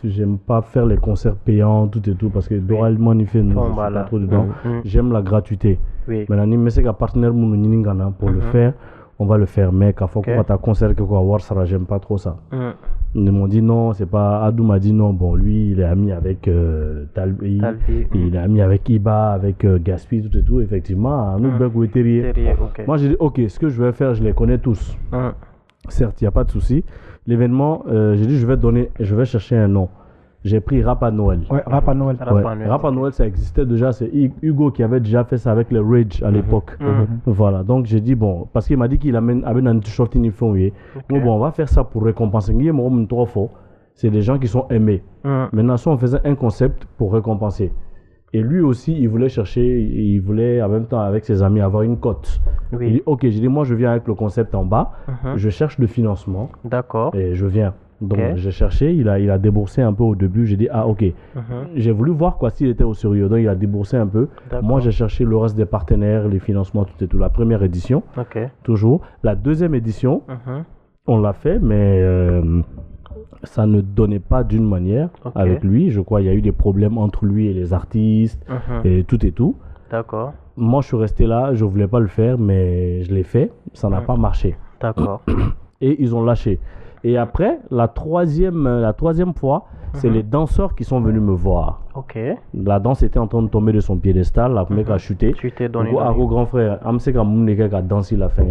j'aime pas faire les concerts payants tout et tout, parce que doralement il fait pas trop dedans. J'aime la gratuité. Maintenant mais c'est qu'un partenaire pour le faire, on va le faire, mais quand faut qu'on va ta concert que quoi voir ça, j'aime pas trop ça. Ils m'ont dit non, c'est pas. Adou m'a dit non, bon lui il est ami avec Talbi, il est ami avec Iba, avec Gaspi, tout et tout. Effectivement, nous moi j'ai dit ok, ce que je vais faire, je les connais tous. Certes, il n'y a pas de souci. L'événement, j'ai dit je vais chercher un nom. J'ai pris Rap à Noël. Ouais, Rap à Noël. Rap à Noël, ça existait déjà. C'est Hugo qui avait déjà fait ça avec les Rage à l'époque. Voilà, donc j'ai dit bon, parce qu'il m'a dit qu'il amène un t-shirt uniforme. Bon, on va faire ça pour récompenser. C'est des gens qui sont aimés. Maintenant, on faisait un concept pour récompenser. Et lui aussi, il voulait en même temps avec ses amis avoir une cote. Il dit ok, j'ai dit moi je viens avec le concept en bas, je cherche le financement. D'accord. Et je viens. Donc j'ai cherché, il a déboursé un peu au début, j'ai dit ah ok. J'ai voulu voir quoi s'il était au sérieux, donc il a déboursé un peu. Moi j'ai cherché le reste des partenaires, les financements, tout et tout. La première édition, toujours. La deuxième édition, on l'a fait, mais ça ne donnait pas d'une manière avec lui. Je crois qu'il y a eu des problèmes entre lui et les artistes et tout et tout. D'accord. Moi, je suis resté là, je ne voulais pas le faire, mais je l'ai fait. Ça n'a pas marché. D'accord. Et ils ont lâché. Et après, la troisième fois, c'est les danseurs qui sont venus me voir. Ok. La danse était en train de tomber de son piédestal, la première a chuté. Donc, au grand frère, Amseka Mouneka a dansé la fin.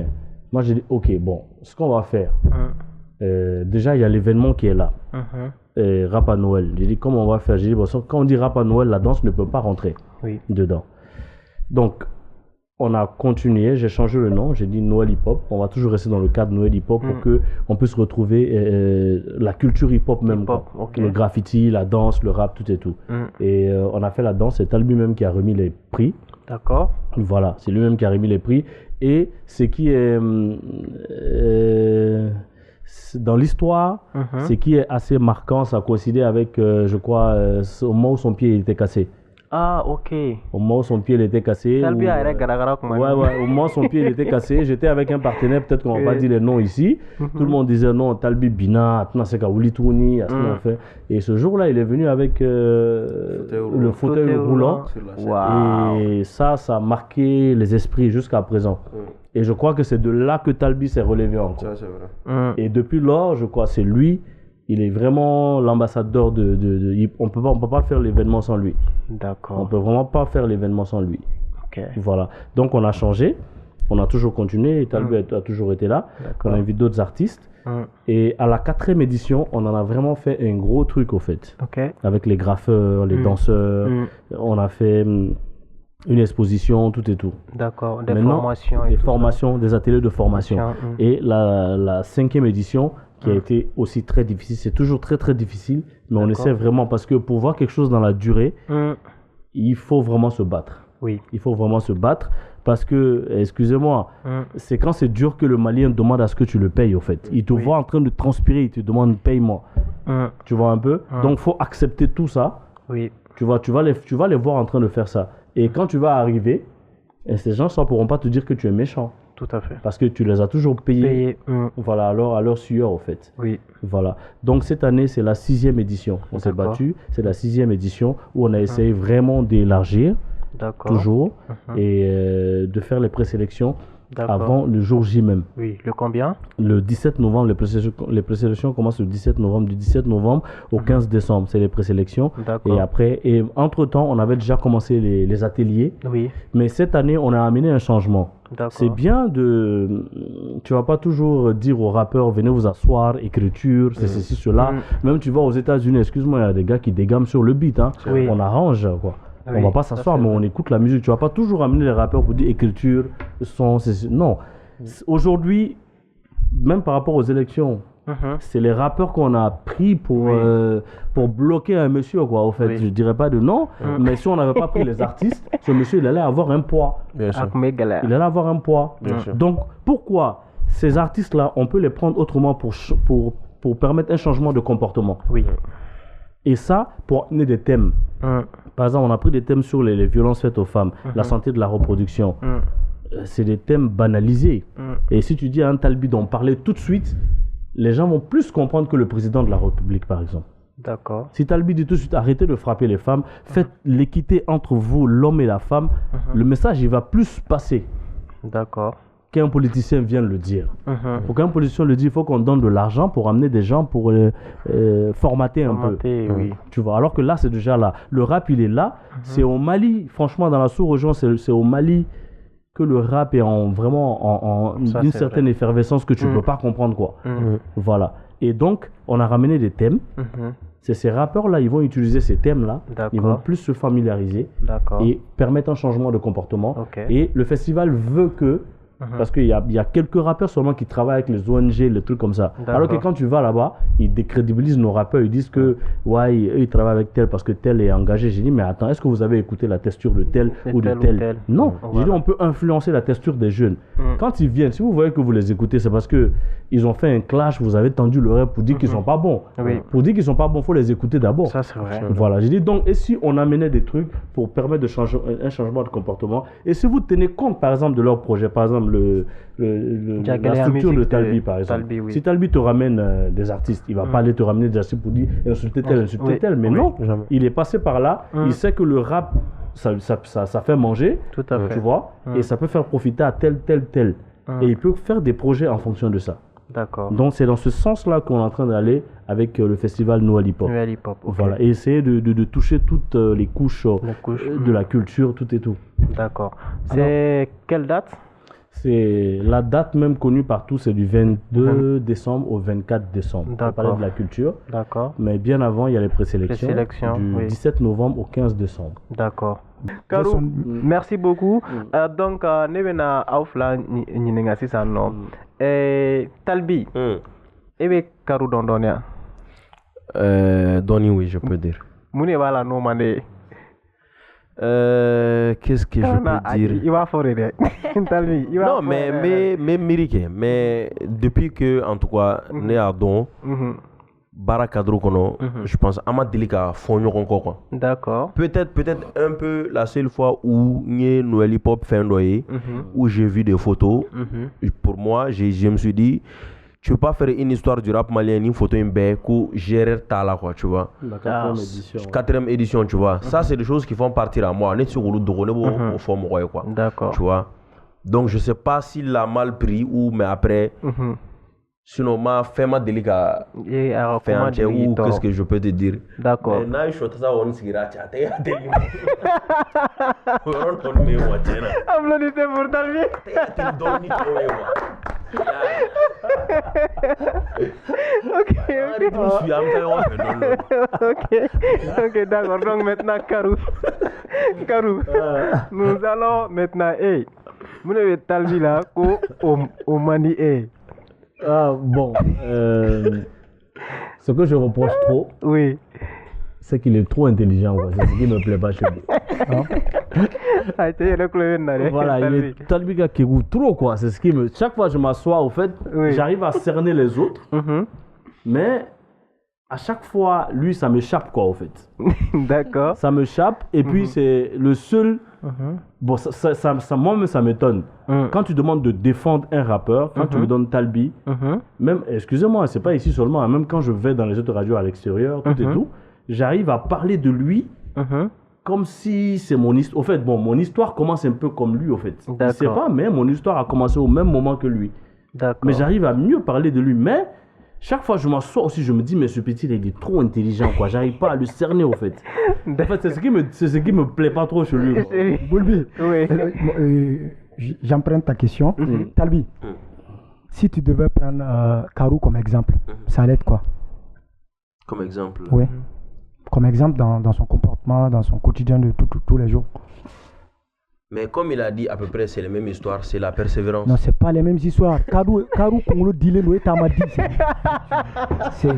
Moi, j'ai dit, ok, bon, ce qu'on va faire. Déjà, il y a l'événement qui est là. rap à Noël. J'ai dit, comment on va faire? J'ai dit, bon, quand on dit rap à Noël, la danse ne peut pas rentrer dedans. Donc, on a continué, j'ai changé le nom, j'ai dit Noël Hip Hop. On va toujours rester dans le cadre Noël Hip Hop pour qu'on puisse retrouver la culture hip hop même. Le graffiti, la danse, le rap, tout et tout. Et on a fait la danse, c'est lui-même qui a remis les prix. D'accord. Voilà, c'est lui-même qui a remis les prix. Et ce qui est dans l'histoire, ce qui est assez marquant, ça coïncidait avec, je crois, au moment où son pied était cassé. Ah, ok. Au moment où son pied était cassé. Au moment où son pied était cassé, j'étais avec un partenaire, peut-être qu'on va pas dire les noms ici. Tout le monde disait non, Talbi Bina, Tnaseka Tourni, fait. Et ce jour-là, il est venu avec le fauteuil roulant. Et ça a marqué les esprits jusqu'à présent. Et je crois que c'est de là que Talbi s'est relevé encore. Ça, c'est vrai. Et depuis lors, je crois, c'est lui. Il est vraiment l'ambassadeur on peut pas faire l'événement sans lui. D'accord. On peut vraiment pas faire l'événement sans lui. Ok. Voilà. Donc on a changé, on a toujours continué, et Talbi a toujours été là. On a invité d'autres artistes. Et à la 4e édition, on en a vraiment fait un gros truc au fait. Okay. Avec les graffeurs, les danseurs. On a fait une exposition, tout et tout. D'accord. Des formations, des ateliers de formation. Et la 5e édition, qui a été aussi très difficile. C'est toujours très très difficile, mais on essaie vraiment, parce que pour voir quelque chose dans la durée, il faut vraiment se battre. Oui. Il faut vraiment se battre, parce que, excusez-moi, c'est quand c'est dur que le Malien demande à ce que tu le payes, au fait. Il te voit en train de transpirer, il te demande paye-moi. Tu vois un peu? Donc il faut accepter tout ça. Oui. Tu vas les voir en train de faire ça. Et quand tu vas arriver, ces gens ne pourront pas te dire que tu es méchant. Tout à fait. Parce que tu les as toujours payés. Voilà, alors à leur sueur, au fait. Oui. Voilà. Donc cette année, c'est la 6e édition. On s'est battu. C'est la 6e édition où on a essayé vraiment d'élargir. Toujours. Et de faire les présélections avant le jour J même. Oui. Le combien? Le 17 novembre. Les présélections commencent le 17 novembre. Du 17 novembre au 15 décembre, c'est les présélections. D'accord. Et entre-temps, on avait déjà commencé les ateliers. Oui. Mais cette année, on a amené un changement. C'est bien tu vas pas toujours dire aux rappeurs, venez vous asseoir, écriture, c'est ceci, cela. Même tu vas aux États-Unis, excuse-moi, il y a des gars qui dégament sur le beat. On arrange, quoi. On va pas s'asseoir, mais on écoute la musique. Tu vas pas toujours amener les rappeurs pour dire écriture, son, non. Aujourd'hui, même par rapport aux élections, c'est les rappeurs qu'on a pris pour bloquer un monsieur, quoi. Au fait, je dirais pas de nom, mais si on n'avait pas pris les artistes, ce monsieur, il allait avoir un poids. Bien sûr. Il allait avoir un poids. Bien sûr. Donc, pourquoi ces artistes-là, on peut les prendre autrement pour permettre un changement de comportement? Oui. Et ça, pour amener des thèmes. Par exemple, on a pris des thèmes sur les violences faites aux femmes, la santé de la reproduction. C'est des thèmes banalisés. Et si tu dis à un Talbi d'en parler tout de suite, les gens vont plus comprendre que le président de la République, par exemple. D'accord. Si Talbi dit tout de suite, arrêtez de frapper les femmes, faites l'équité entre vous, l'homme et la femme, le message, il va plus passer. D'accord. Qu'un politicien vienne le dire. Pour qu'un politicien le dise, il faut qu'on donne de l'argent pour amener des gens pour formater un peu. Oui. Tu vois, alors que là, c'est déjà là. Le rap, il est là. C'est au Mali, franchement, dans la sous-région, c'est au Mali que le rap est vraiment d'une certaine effervescence que tu ne peux pas comprendre, quoi. Voilà. Et donc, on a ramené des thèmes. C'est ces rappeurs-là, ils vont utiliser ces thèmes-là. Ils vont plus se familiariser et permettre un changement de comportement. Et le festival veut que parce qu'il y a quelques rappeurs seulement qui travaillent avec les ONG, les trucs comme ça. Alors que quand tu vas là-bas, ils décrédibilisent nos rappeurs. Ils disent que ils travaillent avec tel parce que tel est engagé. J'ai dit, mais attends, est-ce que vous avez écouté la texture de tel ou de tel? Non. J'ai dit, on peut influencer la texture des jeunes. Quand ils viennent, si vous voyez que vous les écoutez, c'est parce qu'ils ont fait un clash, vous avez tendu l'oreille pour dire qu'ils ne sont pas bons. Pour dire qu'ils ne sont pas bons, il faut les écouter d'abord. Ça, c'est vrai. Voilà. J'ai dit, donc, et si on amenait des trucs pour permettre un changement de comportement, et si vous tenez compte, par exemple, de leur projet, par exemple, la structure de Talbi, par exemple. Si Talbi te ramène des artistes, il ne va pas aller te ramener des artistes pour dire insulter tel, mais non, il est passé par là, il sait que le rap, ça fait manger, tout à fait. Tu vois, et ça peut faire profiter à tel. Et il peut faire des projets en fonction de ça. D'accord. Donc c'est dans ce sens-là qu'on est en train d'aller avec le festival Noël Hip Hop. Noël Hip Hop, Voilà, et essayer de toucher toutes les couches de la culture, tout et tout. D'accord. C'est quelle date? C'est la date même connue par tous, c'est du 22 décembre au 24 décembre. On parlait de la culture. D'accord. Mais bien avant, il y a les présélections. Du 17 novembre au 15 décembre. D'accord. Karou, merci beaucoup. Donc, Nevena Aufla Ninengasi Sano. Talbi, Ebe Karou Dondonia. Doni, oui, je peux dire. Mouni va la nomande. Qu'est-ce que je peux dire? Il va forer. Non, mais Miriké, mais depuis que, en tout cas, né à Don, Bara Kadro Kono, je pense, Amadilika Fonyo Konko, quoi. D'accord. Peut-être un peu la seule fois où Nye Noël Hip Hop fait un doyer, où j'ai vu des photos. Pour moi, je me suis dit, tu peux pas faire une histoire du rap malien, une photo, une baie, que gérer Tala, quoi, tu vois. La 4e édition. 4e édition, tu vois. Ça, c'est des choses qui font partir à moi. N'est-ce pas au fond, quoi. D'accord. Tu vois. Donc, je sais pas s'il l'a mal pris ou, mais après, sinon, ma fait ma délicat. Fait un tché ou qu'est-ce que je peux te dire. D'accord. Mais là, je suis ça, on s'y rate. Applaudissez pour Talbi. Ok, d'accord. Donc maintenant, Karou. Nous allons maintenant, vous avez Talbi là, au Mani, bon, ce que je reproche trop, oui, c'est qu'il est trop intelligent, quoi. C'est ce qui me plaît pas chez lui. Voilà, il est Talbiga qui goûte trop, quoi. C'est ce qui me. Chaque fois que je m'assois, au fait, j'arrive à cerner les autres, mais à chaque fois, lui, ça m'échappe, quoi, au fait. D'accord. Ça m'échappe, et puis c'est le seul. Bon, moi-même, ça m'étonne. Quand tu demandes de défendre un rappeur, quand tu me donnes Talbi, même, excusez-moi, c'est pas ici seulement, hein, même quand je vais dans les autres radios à l'extérieur, tout et tout, j'arrive à parler de lui comme si c'est mon histoire. Au fait, bon, mon histoire commence un peu comme lui, au fait. Je sais pas, mais mon histoire a commencé au même moment que lui. Mais j'arrive à mieux parler de lui, mais chaque fois que je m'assois aussi, je me dis, mais ce petit, il est trop intelligent, quoi. J'arrive pas à le cerner, au fait. En fait, c'est ce qui me plaît pas trop chez lui. Boulbi, j'emprunte ta question. Talbi, si tu devais prendre Karou comme exemple, ça allait être quoi? Comme exemple? Oui. Comme exemple dans son comportement, dans son quotidien de tous les jours. Mais comme il a dit à peu près, c'est la même histoire, c'est la persévérance. Non, c'est pas les mêmes histoires. Karou Kongolo Dile Noé Tamadi. C'est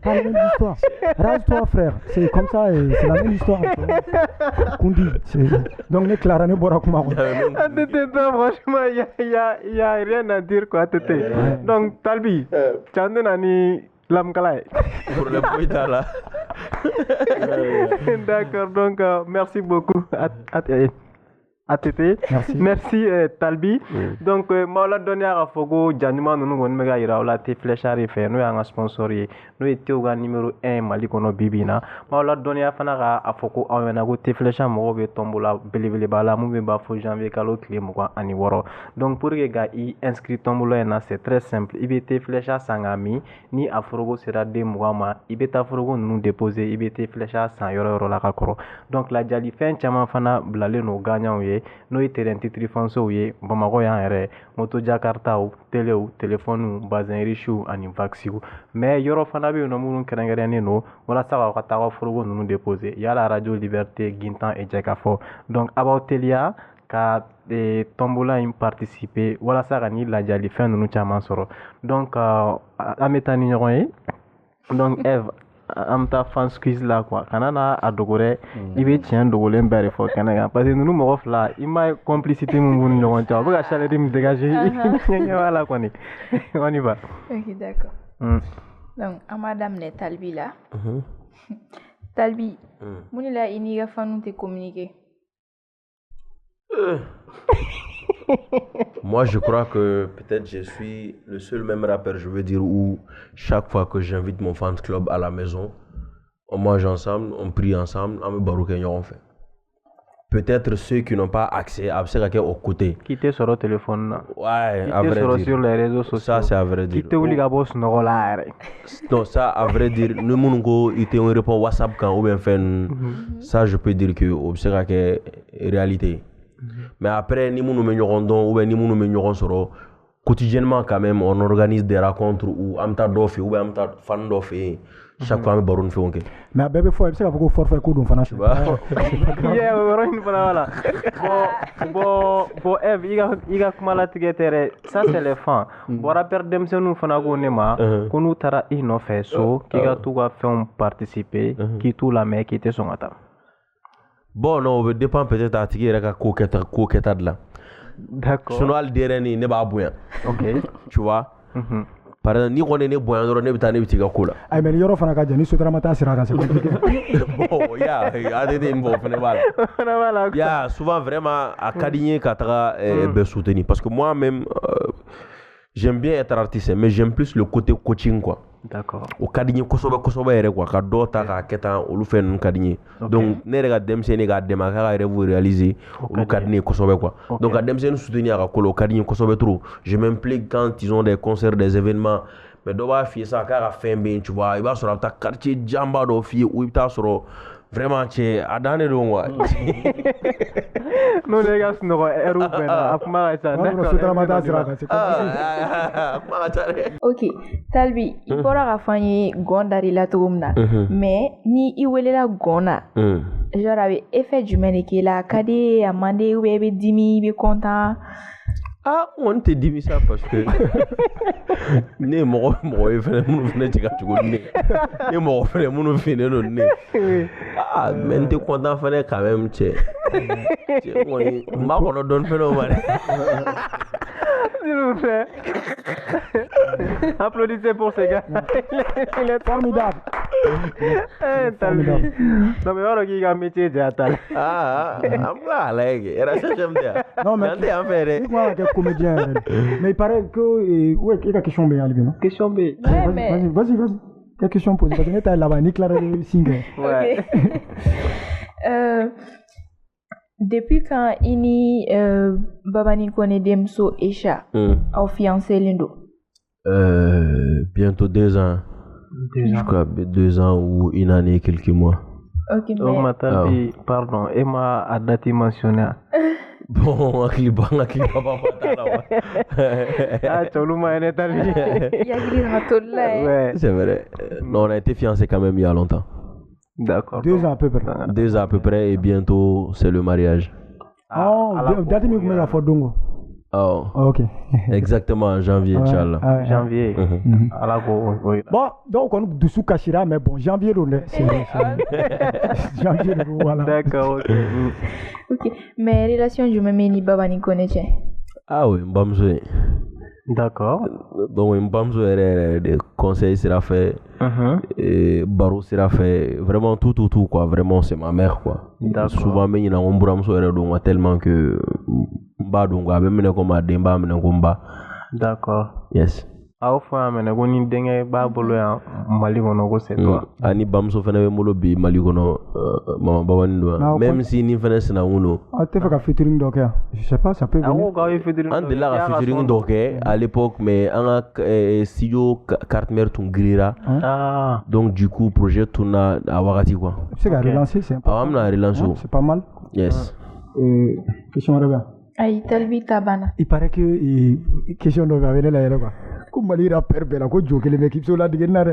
pas la même histoire. Rase-toi, frère. C'est comme ça, c'est la même histoire. Kundi. Donc, les Clarane Borakuma. Franchement, il n'y a rien à dire, quoi. Donc, Talbi, tu as donné l'amkalai. Pour le poïta, là. D'accord, donc, merci beaucoup. ATT. Merci Talbi. Donc Maola Donia Fogo Januma Nunu Mega Iraola T Flechari fait nous un sponsor nous était au numéro 1 Malikono Bibina. Maola Donia Fanara a Fogo Awenago T Flecha Mobe Tombola Belevele Bala Mumba Fo Janvier Kalo Clémouan Aniworo. Donc pour les gars y inscrit Tombola c'est très simple. IBT Flecha Sangami ni Afrogo sera de Mouama. IBT Afrogo nous déposer IBT Flecha sans Yoro la Kakoro. Donc la Jali fin Chama Fana Blale no gagnant no terrain titri fonso ye Bamako yan yɛrɛ moto jakarta ou télé ou téléphone bazin riche ou ani vaccin mais yɔrɔ fana bɛ yen nɔ minnu kɛrɛnkɛrɛnnen no walasa ka taa forogo ninnu déposer yala radio liberté gintan et jɛkafɔ donc a b'aw teliya ka tombola in participer walasa ka ni lajali fɛn ninnu caman sɔrɔ donc an bɛ taa ni ɲɔgɔn ye donc Eve amta fan squeeze là quoi kanana a dogore ibe tien dogolen bere fo kanaga parce que nous mo fla ima complicité mun bun ñon taw ba chaler dim dégager voilà quoi ni on y va. OK, d'accord. Donc madame ne Talbi là. Talbi muni la ini ga fanu te communiquer. Moi, je crois que peut-être je suis le seul même rappeur, je veux dire, où chaque fois que j'invite mon fan club à la maison, on mange ensemble, on prie ensemble, on me baroque et on fait. Peut-être ceux qui n'ont pas accès à ce qu'il y a au côté. Qui était sur le téléphone. Ouais, à vrai dire. Sur les réseaux sociaux. Ça, c'est à vrai dire. Qui était obligé à non, ça, à vrai dire, nous, nous, il était un repos WhatsApp quand on bien fait. Ça, je peux dire que c'est la réalité. Mais après, ni nous meilleurs don ou bien ni nous meilleurs soro quotidiennement quand même on organise des rencontres où amta dofi ou bien amta fan dofi chaque fois on baron fait OK. Mais bébé faut c'est que forfait ko dum fana tu vois. Yeah, on voilà. Bon Eve iga kuma la tigetere ça c'est les fans. Bora per demsenu fana ko nema ko nu tara ino fait so ki ga tu ga faire participer qui tout la mec qui était son ata. Bon non, ça dépend peut-être à qui est ko keta de là. D'accord. Sinon al dereni ne ba buya. OK. Tu vois? Par exemple, ni on est buya ndoro ne bitane bitiga ko la. Ay mais yoro fana ka jani sotra mata sira ka c'est compliqué. Bon, ya adede mbo fene bala. Ya souvent vraiment à Kadigné Katara be soutenir parce que moi même j'aime bien être artiste mais j'aime plus le côté coaching quoi. D'accord. Au Kadigné kosoba ere quoi ka dota ka ketan olu fe nun Kadigné. Donc ne rega demsene ga demaka ga revu réaliser olu Kadigné kosoba quoi. Donc à demsene soutenir ka kolo Kadigné kosoba trop. Je m'implique quand ils ont des concerts, des événements. Mais doba fi ça ka faire bien tu vois, il va sur ta quartier jamba do fi ou il ta sur vraiment tu adane do moi. Non les gars no eru ben akuma ça. Sotra mata sira ka c'est compliqué. OK, Talbi, il pourra rafanye gondari la toumna. Mais ni i welela gona. Genre avec effet jumelle qui là, kade amande ou be dimi be content. Ah, on te dit ça parce que ne mo fene mun fene tika tugo ne mo fene mun fene no ne. Ah, mais t'es content fene quand même tu. Tu ma kono don fene o mare. S'il vous plaît. Applaudissez pour ces gars. Il est formidable. Non mais voilà qui a métier d'atal. Ah, amla lege. Era ça j'aime bien. Non mais t'es en fait. Quoi que comédien. Mais il paraît que ouais, il y a question B Ali non? Question B. Vas-y. Quelle question posée parce que tu as là-bas ni Clara Singer. Ouais. Depuis quand ini babani kone demso Esha au fiancé lindo? Bientôt 2 ans. Je crois 2 ans ou 1 année et quelques mois. OK, mais pardon, Emma a dati mentionné. Bon, akili papa là. Ah, Choluma est Talbi. Ouais, c'est vrai. Non, on a été fiancés quand même il y a longtemps. D'accord. 2 ans à peu près. 2 ans à peu près et bientôt c'est le mariage. Oh, date mi kumela fodongo. Oh. OK. Exactement en janvier inchallah. Janvier. Bon, donc on dessous Kashira mais bon, janvier c'est janvier voilà. D'accord. OK. Mais relation je me mets ni baba ni connaître. Ah oui, mbamzo. D'accord. Donc mbamzo des conseils sera fait. Et Baro sera fait vraiment tout quoi, vraiment c'est ma mère quoi. Souvent mais il a on bramso ere donc tellement que mba donc abe mene ko ma demba mene ko mba. D'accord. Yes. Aw fa mene ko ni denge ba bolo ya Mali kono ko c'est toi. Ani bamso fena be molo bi Mali kono mama babani do. Même si ni fena sina uno. Ah tu fais ka featuring donc je sais pas ça peut venir. Ah ga featuring. On de la featuring donc à l'époque mais en studio Cartmer Tungrira. Ah. Donc du coup projet tourna à Wakati quoi. C'est qu'à relancer c'est important. Ah on a relancé. C'est pas mal. Yes. Question Robert. Ay Talbi tabana. Il paraît que question de venir là quoi. Comme Mali rapper bela ko joke les mecs qui sont là digena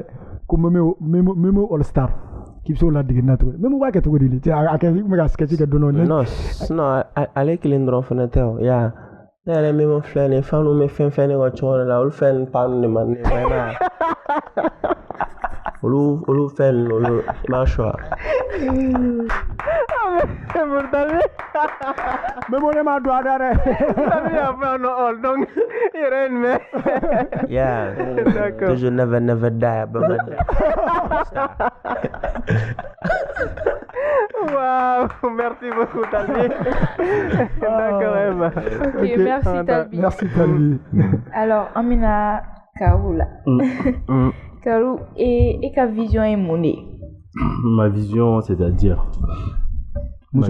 comme même all star qui sont là digena to même wa ke to dili ti aka me ga sketch ke dono non ale kilindron feneteo ya nere même flene fanu me fen ko chona la ul fen pan ne man na olu fen olu mashwa mais bon ma doit dare ça vient pas no all donc il mais yeah d'accord je never die but wow merci beaucoup Talbi. D'accord Emma. OK, merci Talbi. Merci Talbi. Alors Amina Kaoula. Karou et ta vision est monnaie. Ma vision, c'est-à-dire non,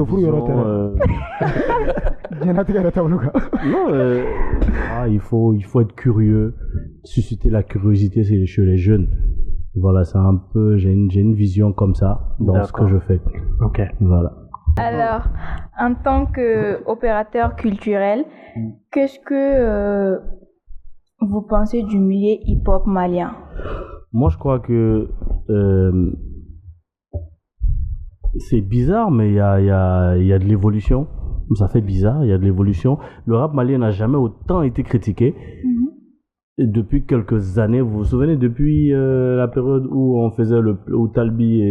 il faut être curieux, susciter la curiosité chez les jeunes. Voilà, c'est un peu, j'ai une vision comme ça dans ce que je fais. OK. Voilà. Alors, en tant qu'opérateur culturel, qu'est-ce que vous pensez du milieu hip-hop malien? Moi, je crois que c'est bizarre, mais il y a de l'évolution. Ça fait bizarre, il y a de l'évolution. Le rap malien n'a jamais autant été critiqué. Et depuis quelques années, vous vous souvenez, depuis la période où on faisait où Talbi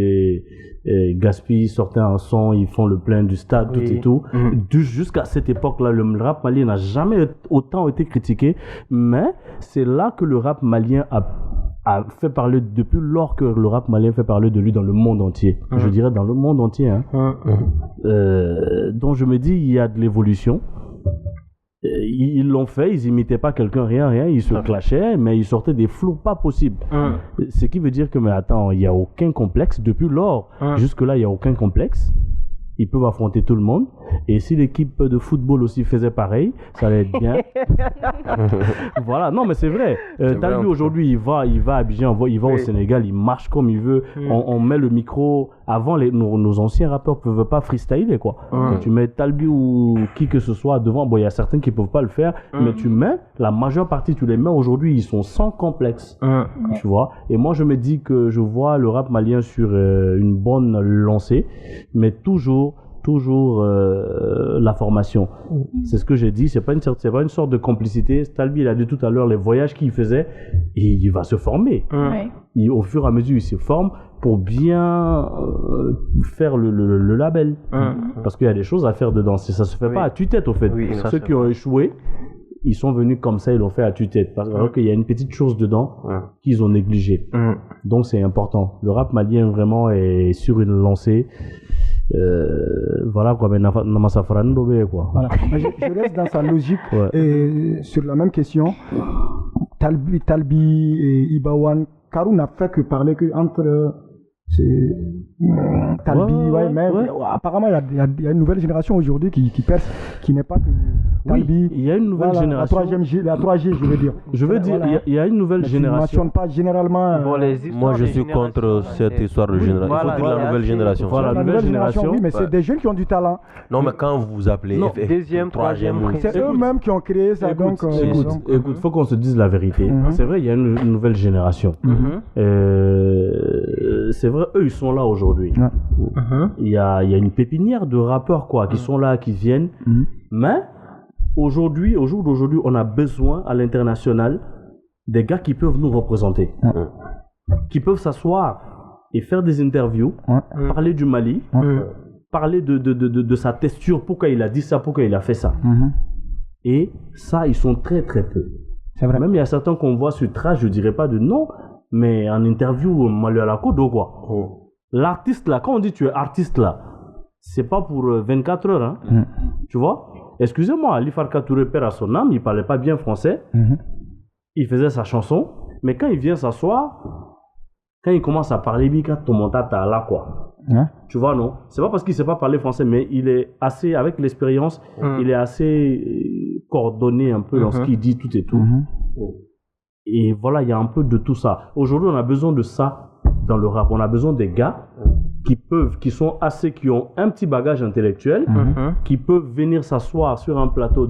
et Gaspi sortaient un son, ils font le plein du stade, tout et tout. Jusqu'à cette époque-là, le rap malien n'a jamais autant été critiqué, mais c'est là que le rap malien a fait parler, depuis lors que le rap malien fait parler de lui dans le monde entier. Je dirais dans le monde entier. Donc je me dis, il y a de l'évolution. Ils l'ont fait, ils imitaient pas quelqu'un, rien, ils se clashaient, mais ils sortaient des flots pas possibles. Ce qui veut dire que, mais attends, il n'y a aucun complexe. Depuis lors, jusque-là, il n'y a aucun complexe. Ils peuvent affronter tout le monde. Et si l'équipe de football aussi faisait pareil, ça allait être bien. Voilà, non mais c'est vrai. Talbi aujourd'hui, il va à Abidjan, il va au Sénégal, il marche comme il veut. On met le micro. Avant, nos anciens rappeurs ne peuvent pas freestyler, quoi. Tu mets Talbi ou qui que ce soit devant, bon, il y a certains qui ne peuvent pas le faire, mais tu mets, la majeure partie, tu les mets aujourd'hui, ils sont sans complexe. Tu vois. Et moi, je me dis que je vois le rap malien sur une bonne lancée, mais toujours la formation. C'est ce que j'ai dit, c'est pas une sorte de complicité. Talbi, il a dit tout à l'heure les voyages qu'il faisait, et il va se former. Au fur et à mesure, il se forme pour bien faire le label. Parce qu'il y a des choses à faire dedans. Ça se fait pas à tue-tête, au fait. Ceux qui ont échoué, ils sont venus comme ça, ils l'ont fait à tue-tête. Parce qu'il y a une petite chose dedans qu'ils ont négligée. Donc c'est important. Le rap malien vraiment est sur une lancée. Voilà quoi, mais quoi. Voilà. Je reste dans sa logique et sur la même question. Talbi et Ibawan, Karou n'a fait que parler que entre Talbi, mais apparemment il y a une nouvelle génération aujourd'hui qui perce, qui n'est pas que Talbi. Il y a une nouvelle génération. La 3G, je veux dire. Je veux dire, il y a une nouvelle génération. Tu ne mentionnes pas généralement. Moi, je suis contre cette histoire de génération. Il faut dire la nouvelle génération. Voilà, la nouvelle génération, oui, mais c'est des jeunes qui ont du talent. Non, mais quand vous vous appelez deuxième, troisième, c'est eux-mêmes qui ont créé ça. Écoute, il faut qu'on se dise la vérité. C'est vrai, il y a une nouvelle génération. C'est vrai, eux, ils sont là aujourd'hui. Il y a une pépinière de rappeurs quoi, qui sont là, qui viennent. Mais aujourd'hui, au jour d'aujourd'hui, on a besoin à l'international des gars qui peuvent nous représenter, qui peuvent s'asseoir et faire des interviews, parler du Mali, parler de sa texture, pourquoi il a dit ça, pourquoi il a fait ça. Et ça, ils sont très très peu. C'est vrai. Même il y a certains qu'on voit sur Trash, je dirais pas de nom, mais en interview, Malu à la Kodo, quoi. L'artiste là, quand on dit tu es artiste là, c'est pas pour 24 heures, hein. Tu vois? Excusez-moi, Ali Farka Touré, père à son âme, il parlait pas bien français. Il faisait sa chanson, mais quand il vient s'asseoir, quand il commence à parler, Bika Tomontata là, quoi. Tu vois, non? C'est pas parce qu'il sait pas parler français, mais il est assez, avec l'expérience, il est assez coordonné un peu dans ce qu'il dit, tout et tout. Et voilà, il y a un peu de tout ça. Aujourd'hui, on a besoin de ça dans le rap. On a besoin des gars qui ont un petit bagage intellectuel, qui peuvent venir s'asseoir sur un plateau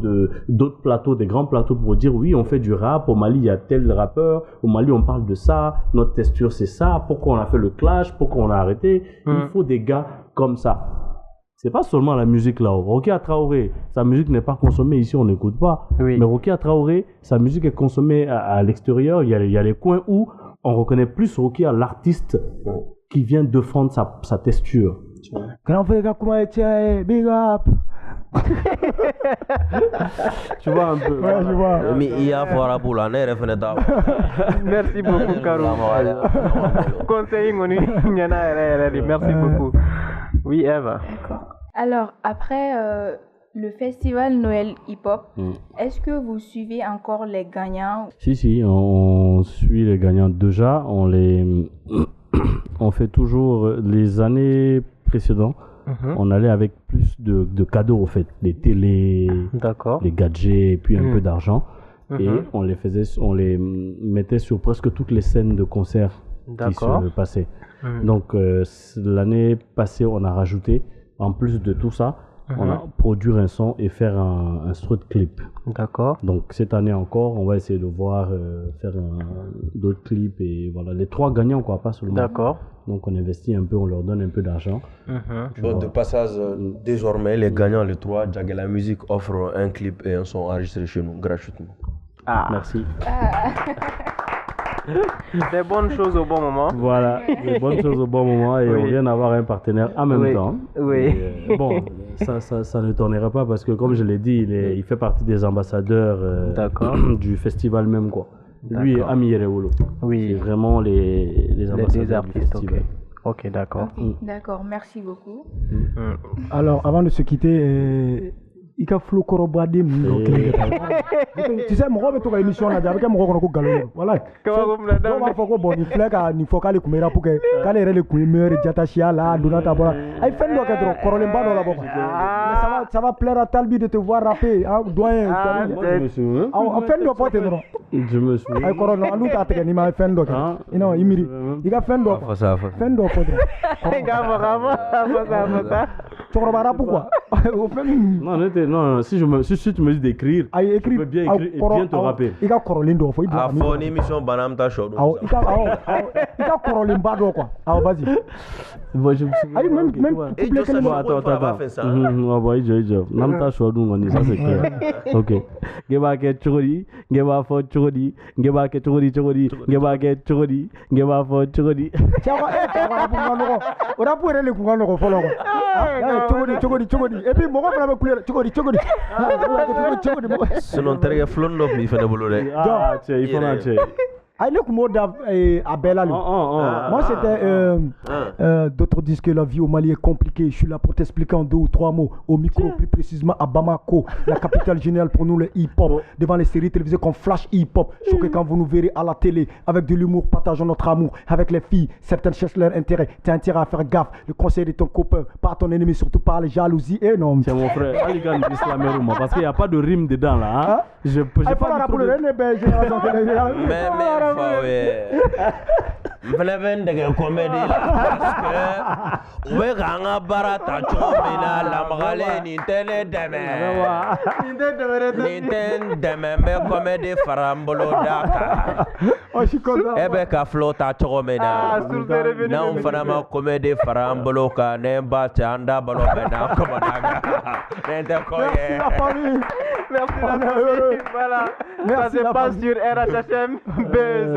d'autres plateaux, des grands plateaux pour dire oui, on fait du rap. Au Mali, il y a tel rappeur. Au Mali, on parle de ça. Notre texture, c'est ça. Pourquoi on a fait le clash? Pourquoi on a arrêté? Il faut des gars comme ça. C'est pas seulement la musique là. Rokia Traoré, sa musique n'est pas consommée ici, on n'écoute pas. Mais Rokia Traoré, sa musique est consommée à l'extérieur. Il y a les coins où on reconnaît plus Rokia, l'artiste qui vient défendre sa texture. Grand frère, comment est-il? Big up. Tu vois un peu. Ouais, je vois. Mais il y a fora pour la nerf. Merci beaucoup, Karou. Merci beaucoup. Oui, Eva. D'accord. Alors, après le festival Noël Hip Hop, est-ce que vous suivez encore les gagnants? Si, on suit les gagnants. Déjà, on fait toujours les années précédentes. On allait avec plus de cadeaux, au fait. Les télés, les gadgets, et puis un peu d'argent. Et on les mettait sur presque toutes les scènes de concert qui se passaient. Donc, l'année passée, on a rajouté en plus de tout ça, on a produire un son et faire un street clip. D'accord. Donc cette année encore, on va essayer de voir faire d'autres clips et voilà, les 3 gagnants quoi, pas seulement. D'accord. Donc on investit un peu, on leur donne un peu d'argent. Bon, de passage, désormais les gagnants, les 3, Jagela Music offre un clip et un son enregistré chez nous gratuitement. Ah. Merci. Des bonnes choses au bon moment. Voilà, des bonnes choses au bon moment et on vient d'avoir un partenaire en même temps. Oui. Et, bon, ça ne tournera pas parce que comme je l'ai dit, il fait partie des ambassadeurs du festival même quoi. Lui et Ami Yerewolo. Oui. C'est vraiment les ambassadeurs du festival. Ok, d'accord. D'accord, merci beaucoup. Alors, avant de se quitter, il y a Flo Korobade. Tu sais, moi, je vais émission là, avec moi, je vais galon. Voilà. On va faire bon, il faut qu'elle commère pour que quand elle est meilleure, Jatachia là, Donata Bola. Elle fait le cadre, Corolemba dans la boca. Mais ça va plaire à Talbi de te voir rapper. Doyen, je me souviens. Fait le pote, non? Je me souviens. Ay Corona, on t'a fait une fin d'eau. Non, il mérite. Il a fin d'eau. Fin d'eau, pourquoi? Non, si tu me dis d'écrire, je peux bien écrire et bien te rappeler. Il a Corolindo, il a fait une émission Banam Tacho. Il a Corolimba, quoi. Alors, vas-y. Moi, je me souviens. Même attends. Namta Shodung, on dit ça, c'est clair. Ok. Geba ke chori, geba fo chori, geba ke chori, geba ke chori, geba fo chori. On a pour les Kungano follow. Chori. Et puis, mon frère, chori. Sinon, très flondo, il fait de boulot. Ah, il faut la check. Allez, à Bella. Moi, c'était d'autres disent que la vie au Mali est compliquée. Je suis là pour t'expliquer en 2 ou 3 mots. Au micro, plus précisément à Bamako, la capitale générale pour nous, le hip-hop. Devant les séries télévisées comme Flash Hip-Hop. Choqué quand vous nous verrez à la télé. Avec de l'humour, partageons notre amour. Avec les filles, certaines cherchent leur intérêt. T'as intérêt à faire gaffe. Le conseil de ton copain, pas ton ennemi, surtout pas les jalousies. Et non. Tiens, mon frère, Aligan Islamerouma, parce qu'il n'y a pas de rime dedans là. Hein? Je peux pas Mfana ben de comédie parce que we ganga barata chomina la magale ni tene deme me comédie farambolo daka ebe ka flota chomina na mfana ma comédie farambolo ka ne ba chanda balo bena komanaga nende koye merci. Voilà, ça se passe sur RHM Buzz.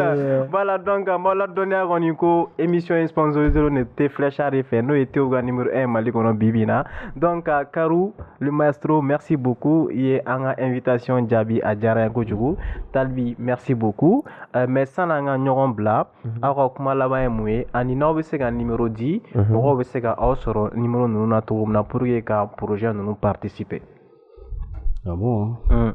Voilà, donc, on va donner à Roniko, émission sponsorisée, on était Flèche à refaire. Nous étions au numéro 1, Malik, on a Bibina. Donc, Karou, le maestro, merci beaucoup. Il y a une invitation, Djabi, à Djara Gojougou. Talbi, merci beaucoup. Mais sans un numéro blanc, alors, comment là-bas est moué, en inno, c'est un numéro 10, on va c'est un autre numéro, nous avons pour que projet nous participer. Ah bon, hein?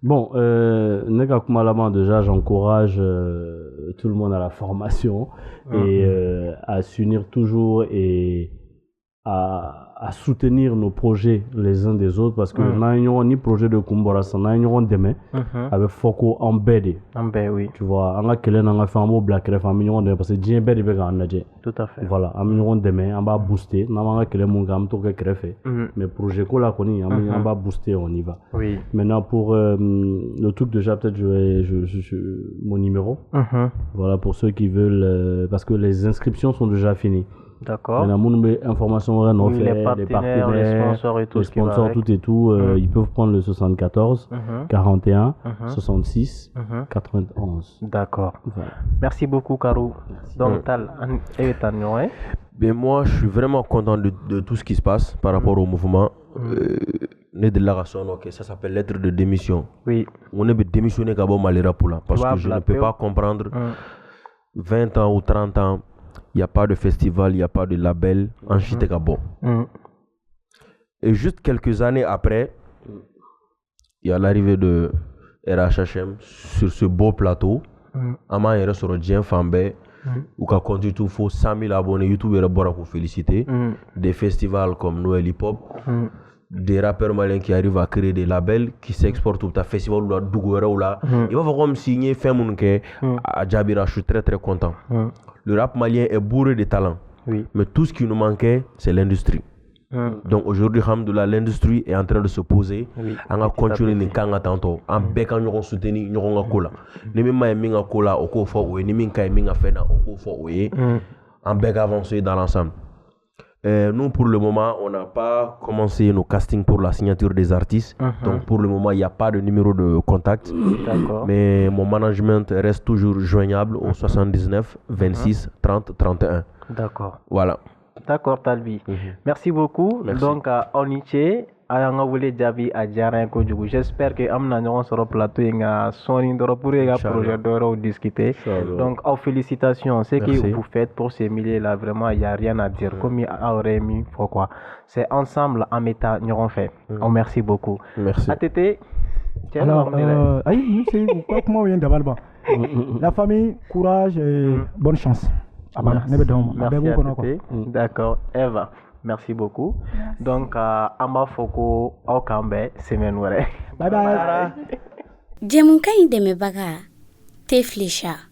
Bon, Nega Kumalama, déjà, j'encourage tout le monde à la formation et à s'unir toujours et à soutenir nos projets les uns des autres parce que nous n'avons ni projet de Kumborasa, nous n'avons demain avec Foko en BD. En BD, oui. Tu vois, on a fait un mot black ref, parce que j'ai un BD. Tout à fait. Voilà, on demain, on va booster. On a créé mon gamme, tout créé. Mais projet qu'on a connu, on va booster, on y va. Oui. Maintenant, pour le truc déjà, peut-être mon numéro. Voilà, pour ceux qui veulent, parce que les inscriptions sont déjà finies. D'accord. Les informations, les partenaires, les sponsors et tout. Les sponsors, tout et tout, ils peuvent prendre le 74, 41, 66, 91. D'accord. Voilà. Merci beaucoup, Karou. Donc, Ben moi, je suis vraiment content de tout ce qui se passe par rapport au mouvement. Ça s'appelle lettre de démission. Oui. On est démissionné Gabo Malera Poula parce que je ne peux pas comprendre 20 ans ou 30 ans. Il n'y a pas de festival, il n'y a pas de label en Chitekabo. Et juste quelques années après, il y a l'arrivée de RHM sur ce beau plateau. Ama yere sur Dien Fambe, où qu'a compté tout faut 100 000 abonnés YouTube et pour féliciter. Des festivals comme Noël Hip Hop, des rappeurs maliens qui arrivent à créer des labels qui s'exportent au festival ou la Dougoura ou là. Il va falloir me signer Femounke à Djabira. Je suis très très content. Le rap malien est bourré de talent. Oui. Mais tout ce qui nous manquait, c'est l'industrie. Donc aujourd'hui, alhamdoulilah, l'industrie est en train de se poser. On va continuer de faire tantôt. On va soutenir nos cola. Ni même minga cola au cours fort ni minga minga fena au cours fort on va avancer dans l'ensemble. Nous, pour le moment, on n'a pas commencé nos castings pour la signature des artistes. Donc, pour le moment, il n'y a pas de numéro de contact. Mais mon management reste toujours joignable au 79 26 30 31. D'accord. Voilà. D'accord, Talbi. Merci beaucoup. Merci. Donc, on y est. J'espère que amna ñoo sur le plateau nga soni ndoro pour les projets d'oro discuter. Donc félicitations, ce que vous faites pour ces milliers là, vraiment il y a rien à dire. Comme aurait mis pourquoi c'est ensemble en méta ñoo fait. On merci beaucoup. Merci. ATT. Alors c'est comment vient d'abord. La famille, courage et bonne chance. Merci. D'accord. Eva. Merci beaucoup. Merci. Donc, Amba Foko, Aukambe, semaine wore. Bye bye. Jemunka Indemebaga, Teflisha.